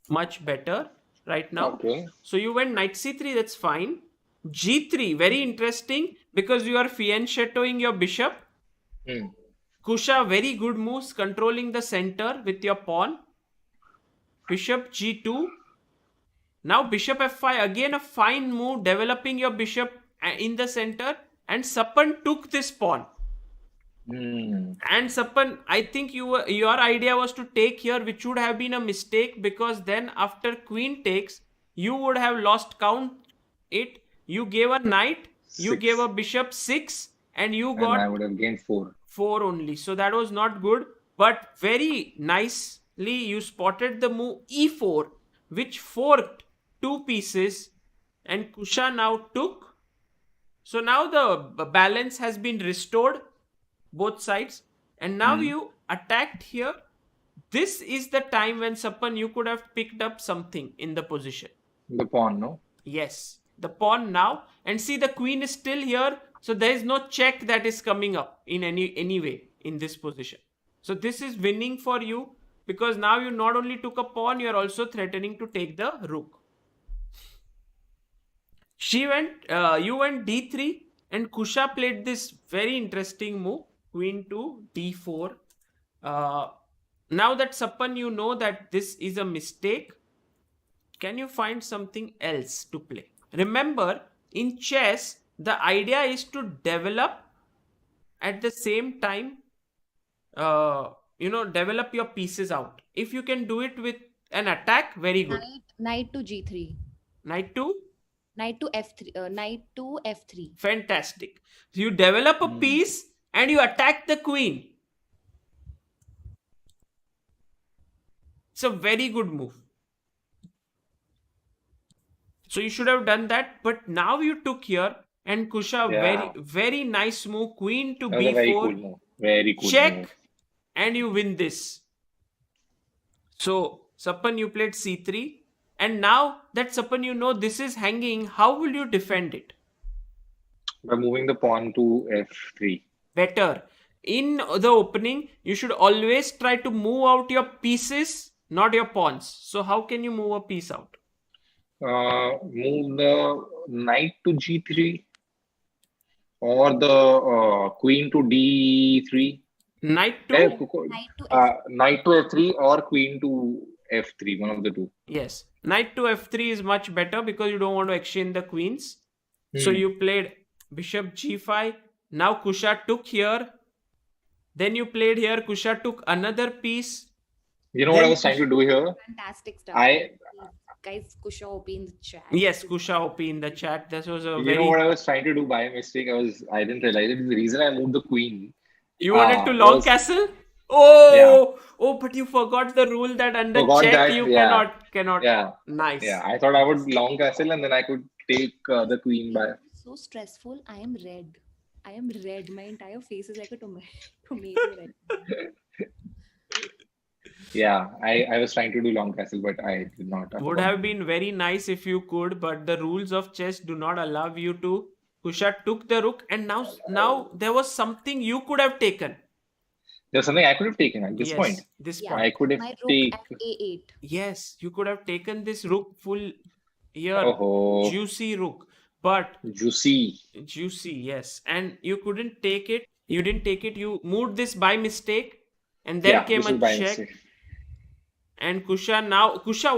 much better right now. Okay. So you went knight c3, that's fine. g3, very interesting because you are fianchettoing your bishop. Hmm. Kusha, very good moves controlling the center with your pawn. Bishop g2. Now bishop f5, again a fine move, developing your bishop in the center. And Sapan took this pawn. Hmm. And Sapan, I think your idea was to take here, which would have been a mistake because then after queen takes, you would have lost count it. You gave a knight, you 6. gave a bishop 6, and you And got I would have gained 4. 4 only. So that was not good. But very nicely you spotted the move e4, which forked 2 pieces, and Kusha now took. So now the balance has been restored, both sides. And now you attacked here. This is the time when Sapan you could have picked up something in the position. The pawn, no? Yes, the pawn now. And see, the queen is still here. So there is no check that is coming up in any way in this position. So this is winning for you because now you not only took a pawn, you are also threatening to take the rook. You went d3, and Kusha played this very interesting move, queen to d4. Now that Sapan, you know that this is a mistake. Can you find something else to play? Remember, in chess, the idea is to develop at the same time, develop your pieces out. If you can do it with an attack, very good. Knight to g3. Knight to? Knight to f3. Knight to f3. Fantastic. So you develop a piece and you attack the queen. It's a very good move. So you should have done that. But now you took here, and Kusha, very, very nice move. Queen to b4. Very cool move. Very cool check, move. And you win this. So, Sapan, you played c3. And now that Sapan, you know this is hanging, how will you defend it? By moving the pawn to f3. Better. In the opening, you should always try to move out your pieces not your pawns. So how can you move a piece out? Move the knight to g3 or the queen to d3. Knight Eh, to, Knight to F. Knight to f3 or queen to f3, one of the two. yes, knight to f3 is much better because you don't want to exchange the queens. So Hmm. you played bishop g5. Now Kusha took here. Then you played here. Kusha took another piece. You know what I Then was trying to do here? Fantastic stuff. I, Guys, Kusha OP in the chat. yes, Kusha OP in the chat. This was a you know what very. I was trying to do by mistake? I didn't realize it. The reason I moved the queen You wanted to long was, castle? yeah, Oh, but you forgot the rule that under forgot check that, you yeah, cannot. yeah, Nice. yeah. I thought I would long castle and then I could take the queen by. So stressful. I am red. I am red. My entire face is like a tomato red. Yeah, I was trying to do long castle, but I did not. I Would forgot. have been very nice if you could, but the rules of chess do not allow you to. Kusha took the rook, and now there was something you could have taken. There's something I could have taken at this point. This Yeah. point. I could have My rook taken. at A8. Yes, you could have taken this rook full here, Oh, juicy rook, but juicy. juicy, yes, and you couldn't take it. You didn't take it. You moved this by mistake, and then Yeah, came this a was by check. mistake. And Kusha,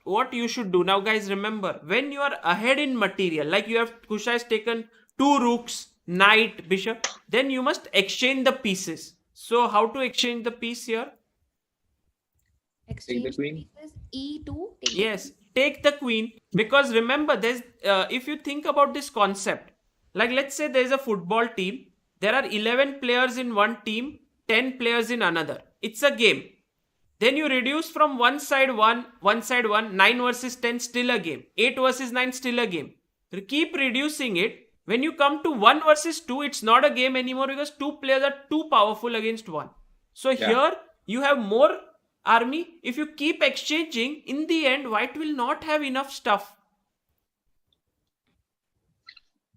what you should do now, guys? Remember, when you are ahead in material, like Kusha has taken two rooks, knight, bishop, then you must exchange the pieces. So how to exchange the piece here? Exchange queen. pieces. E2. Yes, take the queen, because remember, there's if you think about this concept, like let's say there's a football team, there are 11 players in one team, 10 players in another. It's a game. Then you reduce from one side 1, 9 versus 10, still a game. 8 versus 9, still a game. Keep reducing it. When you come to 1 versus 2, it's not a game anymore because two players are too powerful against one. So here you have more army. If you keep exchanging, in the end, white will not have enough stuff.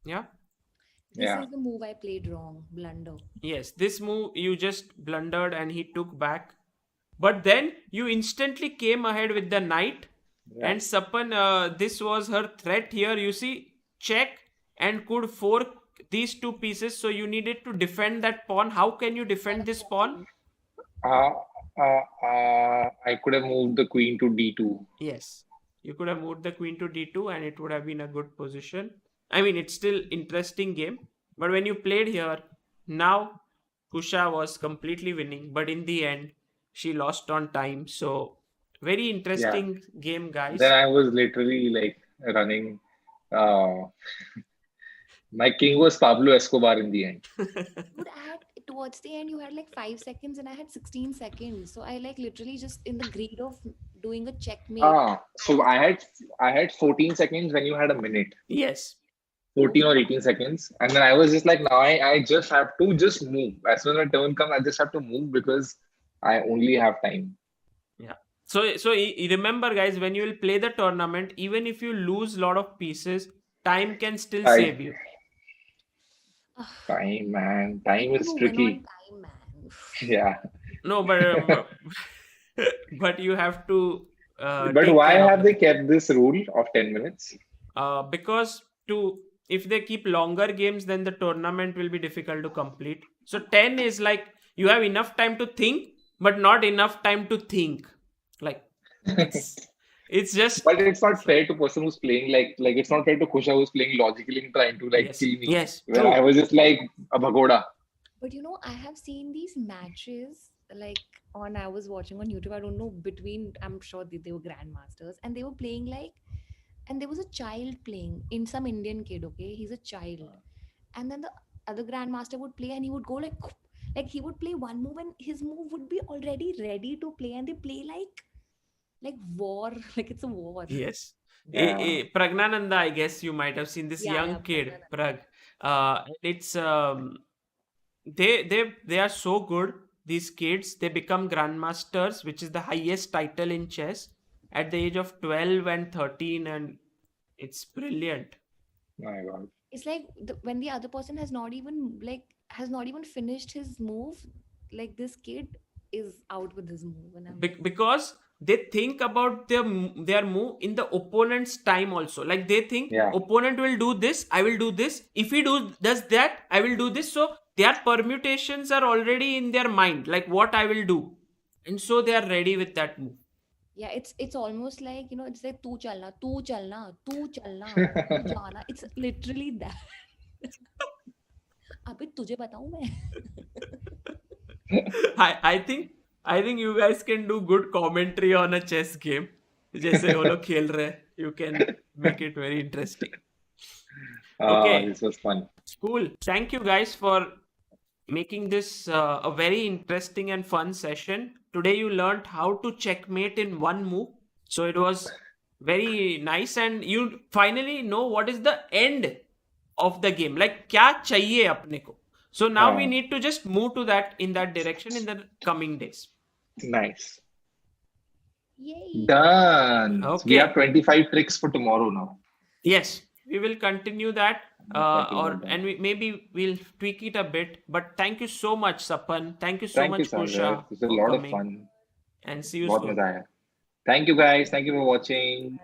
Yeah. This is the move I played wrong. Blunder. Yes, this move you just blundered and he took back. But then you instantly came ahead with the knight. Yeah. And Sapan, this was her threat here. You see, check and could fork these two pieces. So you needed to defend that pawn. How can you defend this pawn? I could have moved the queen to d2. Yes, you could have moved the queen to d2 and it would have been a good position. I mean, it's still interesting game. But when you played here, now Kusha was completely winning. But in the end, she lost on time. So very interesting game, guys. Then I was literally like running. My king was Pablo Escobar in the end. Dude, towards the end you had like 5 seconds and I had 16 seconds. So I like literally just in the greed of doing a checkmate. So I had 14 seconds when you had a minute. Yes. 14 or 18 seconds. And then I was just like, now I just have to just move. As soon as the turn comes, I just have to move because I only have time. Yeah. So remember, guys, when you will play the tournament, even if you lose a lot of pieces, time can still save you. Time, man. Time is tricky. Time, man. Yeah. No, but you have to. But why have they kept this rule of 10 minutes? Because if they keep longer games, then the tournament will be difficult to complete. So 10 is like you have enough time to think, but not enough time to think. Like it's just. But it's not fair to person who's playing like it's not fair to Kusha who's playing logically and trying to Yes. kill me. Yes. Where I was just like a bhagoda. But I have seen these matches like I was watching on YouTube. I don't know I'm sure they were grandmasters and they were playing like, and there was a child playing in some Indian kid. Okay, he's a child, and then the other grandmaster would play and he would go like he would play one move and his move would be already ready to play and they play like war, like it's a war. Yes. Pragnananda, I guess you might have seen this young kid, Prag. It's they are so good. These kids, they become grandmasters, which is the highest title in chess, at the age of 12 and 13, and it's brilliant. My God. It's like when the other person has not even finished his move, like this kid is out with his move. And Because they think about their move in the opponent's time also. Like they think Yeah. opponent will do this, I will do this. If he does that, I will do this. So their permutations are already in their mind, like what I will do, and so they are ready with that move. Yeah, it's almost like, it's like तू चलना, तू चलना, तू चलना, तू जाना. It's literally that. अबे तुझे बताऊं मैं. I think you guys can do good commentary on a chess game. जैसे वो लोग खेल रहे हैं, you can make it very interesting. Okay. This was fun. Cool. Thank you guys for making this a very interesting and fun session. Today you learned how to checkmate in one move. So it was very nice, and you finally know what is the end of the game. Like क्या चाहिए अपने को. So now we need to just move to that in that direction in the coming days. Nice. Yay. Done. So we Okay. have 25 tricks for tomorrow now. Yes, we will continue that, Continue that. and maybe we'll tweak it a bit. But thank you so much, Sapan. Thank you so Thank you, much, Kusha. Sagar. This was a for lot of coming. fun. And see you बहुत soon. मजा आया. Thank you guys. Thank you for watching.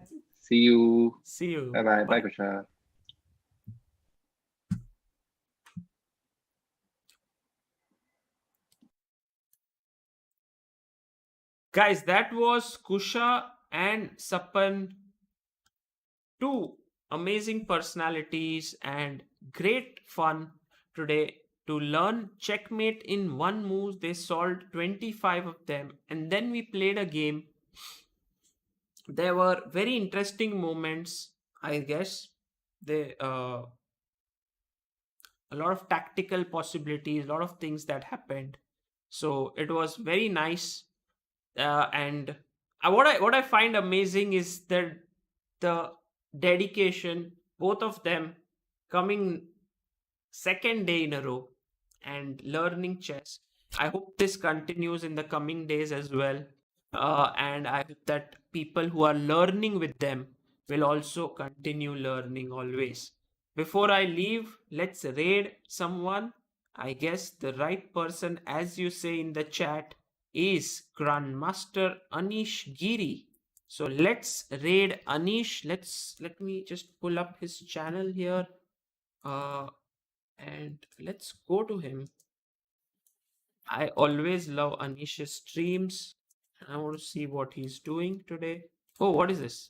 See you. See you. Bye bye. Bye, Kusha. Guys, that was Kusha and Sapan, two amazing personalities, and great fun today to learn checkmate in one move. They solved 25 of them, and then we played a game. There were very interesting moments, I guess. A lot of tactical possibilities, a lot of things that happened. So it was very nice. And what I find amazing is that the dedication, both of them coming second day in a row and learning chess. I hope this continues in the coming days as well, and I hope that people who are learning with them will also continue learning always. Before I leave, let's raid someone. I guess the right person, as you say in the chat, is Grandmaster Anish Giri. So let's raid Anish. Let me just pull up his channel here, and let's go to him. I always love Anish's streams. I want to see what he's doing today. Oh, what is this?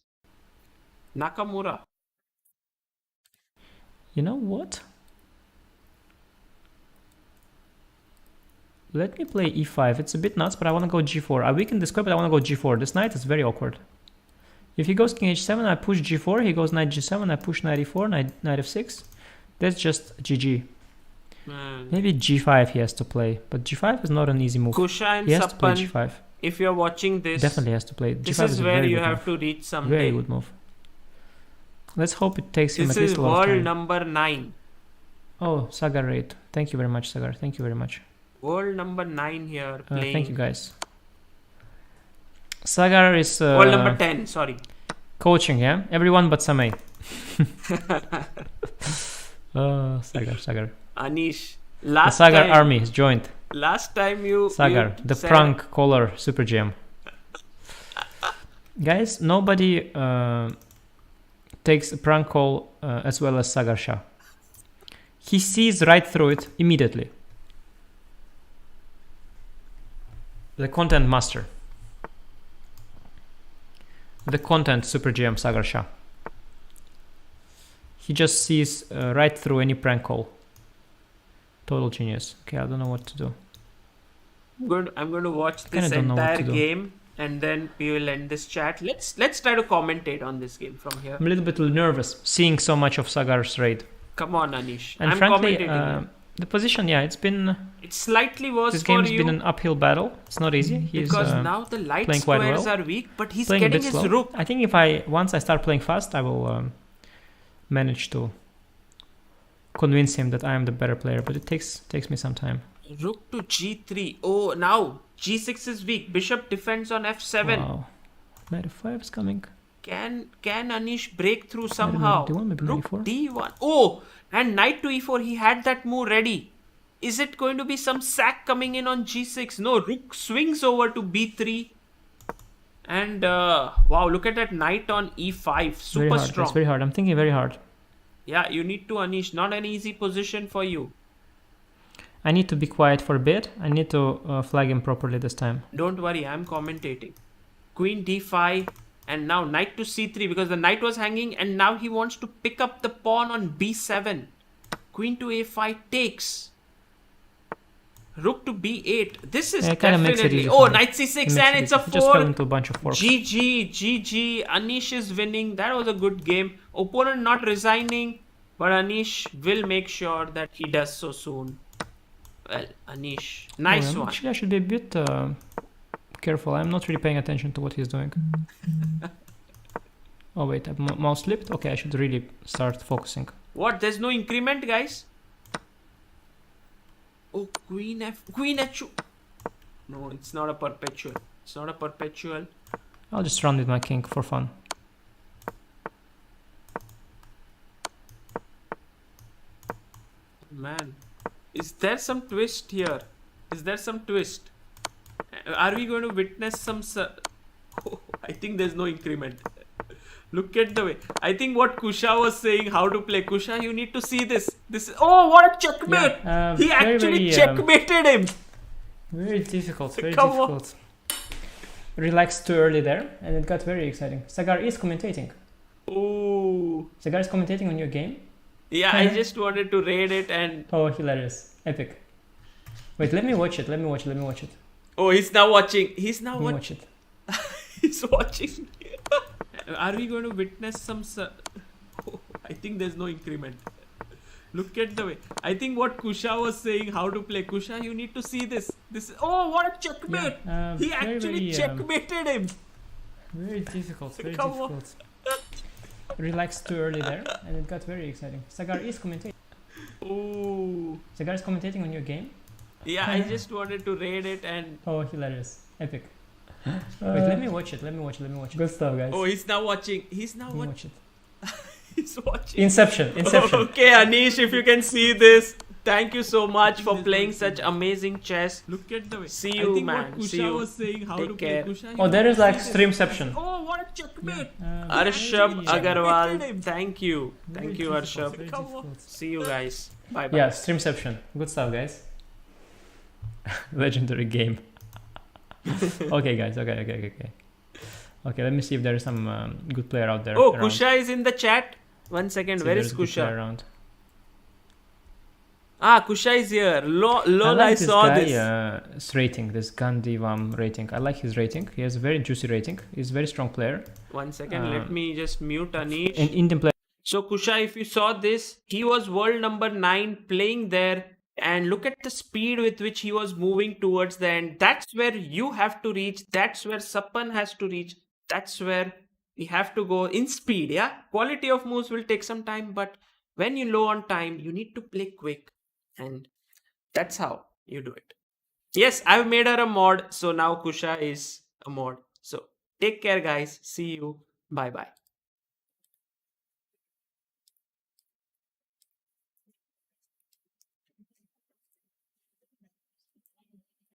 Nakamura. You know what? Let me play e5. It's a bit nuts, but I want to go g4. I weakened the square, but I want to go g4. This knight is very awkward. If he goes king h7, I push g4. He goes knight g7, I push knight e4, knight f6. That's just GG. Man. Maybe g5 he has to play, but g5 is not an easy move. Kusha and He has to play Sapan, g5. if you're watching this, Definitely has to play. this g5 is a where very you good have move. to reach someday. Very good move. Let's hope it takes him This at least is a lot of world time. number 9. Oh, Sagar raid. Thank you very much, Sagar. Thank you very much. World number 9 here playing. Thank you, guys. Sagar is World number 10, sorry. coaching, yeah? Everyone but Samay. Sagar. Anish, The last Sagar time, army is joined. last time you Sagar, you the said- prank caller super gem. Guys, nobody takes a prank call as well as Sagar Shah. He sees right through it immediately. The content master. The content super GM Sagar Shah. He just sees right through any prank call. Total genius. Okay, I don't know what to do. I'm going to watch Kinda this don't know what entire to do. game, and then we will end this chat. Let's try to commentate on this game from here. I'm a little bit nervous seeing so much of Sagar's raid. Come on, Anish. And I'm frankly, commentating. the position, yeah, it's been... It's slightly worse This for game's you been an uphill battle. It's not easy. He's because now the light playing quite squares well. are weak, but he's playing a getting bit his slow. rook. I think if once I start playing fast, I will manage to convince him that I am the better player. But it takes me some time. Rook to g3. Oh, now g6 is weak. Bishop defends on f7. Wow. Knight f5 is coming. Can Anish break through don't know, somehow? d1, maybe Rook knight d1. Oh, and knight to e4. He had that move ready. Is it going to be some sack coming in on g6? No, rook swings over to b3. And wow, look at that knight on e5. Super Very hard. strong. It's very hard. I'm thinking very hard. Yeah, you need to, Anish. Not an easy position for you. I need to be quiet for a bit. I need to flag him properly this time. Don't worry, I'm commentating. Queen d5 and now knight to c3 because the knight was hanging and now he wants to pick up the pawn on b7. Queen to a5 takes. Rook to b8. This is Yeah, kinda makes it definitely... easy Oh, for me. knight c6 It makes and it it's a easy. He just fell 4. into a bunch of forks. GG. Anish is winning. That was a good game. Opponent not resigning. But Anish will make sure that he does so soon. Well, Anish. Nice one. Actually, I should be a bit careful. I'm not really paying attention to what he's doing. Oh wait, I've mouse slipped? Okay, I should really start focusing. What? There's no increment, guys? Oh, Queen H2. No, it's not a perpetual. It's not a perpetual. I'll just run with my king for fun. Man, is there some twist here? Is there some twist? Are we going to witness some... Oh, I think there's no increment. Look at the way. I think what Kusha was saying, how to play. Kusha, you need to see this. This is... Oh, what a checkmate! Yeah, He actually checkmated him. Very difficult, very Come on. difficult. Relaxed too early there, and it got very exciting. Sagar is commentating. Oh. Sagar is commentating on your game? Yeah, I just wanted to raid it and... Oh, hilarious. Epic. Wait, let me watch it. Oh, he's now watching. He's now Let me watching. watch it. He's watching. Are we going to witness some... Oh, I think there's no increment. Look at the way. I think what Kusha was saying, how to play. Kusha, you need to see this. This is... Oh, what a checkmate! Yeah, He actually checkmated him. Very difficult, very Come on. difficult. Relaxed too early there, and it got very exciting. Sagar is commentating. Oh. Sagar is commentating on your game? Yeah, I just wanted to raid it and... Oh, hilarious. Epic. Wait, let me watch it. Good stuff, guys. Oh, he's now watching. He's now Let me watching. watch it. He's watching. Inception. Okay, Anish, if you can see this, thank you so much for playing such amazing chess. Look at the way. See you, man. See you. Was saying how Take to care. play. Kusha, Oh, there is like streamception. Oh, what a checkmate! Arshab Agarwal, thank you. Thank you, Very Arshab. difficult. See you guys. Bye bye. Yeah, streamception. Good stuff, guys. Legendary game. Okay, guys. Okay. Okay, let me see if there is some good player out there. Oh, around. Kusha is in the chat. 1 second. See Where if is there a good player Kusha? around. Ah, Kusha is here. Lol, I I like saw this this. guy, rating, this Gandivam rating. I like his rating. He has a very juicy rating. He's a very strong player. 1 second. Let me just mute Anish. An Indian player. So Kusha, if you saw this, he was world number 9 playing there, and look at the speed with which he was moving towards the end. That's where you have to reach. That's where Sapan has to reach. That's where we have to go in speed. Yeah, quality of moves will take some time, but when you're low on time, you need to play quick, and that's how you do it. Yes, I've made her a mod, so now Kusha is a mod. So take care, guys. See you. Bye bye.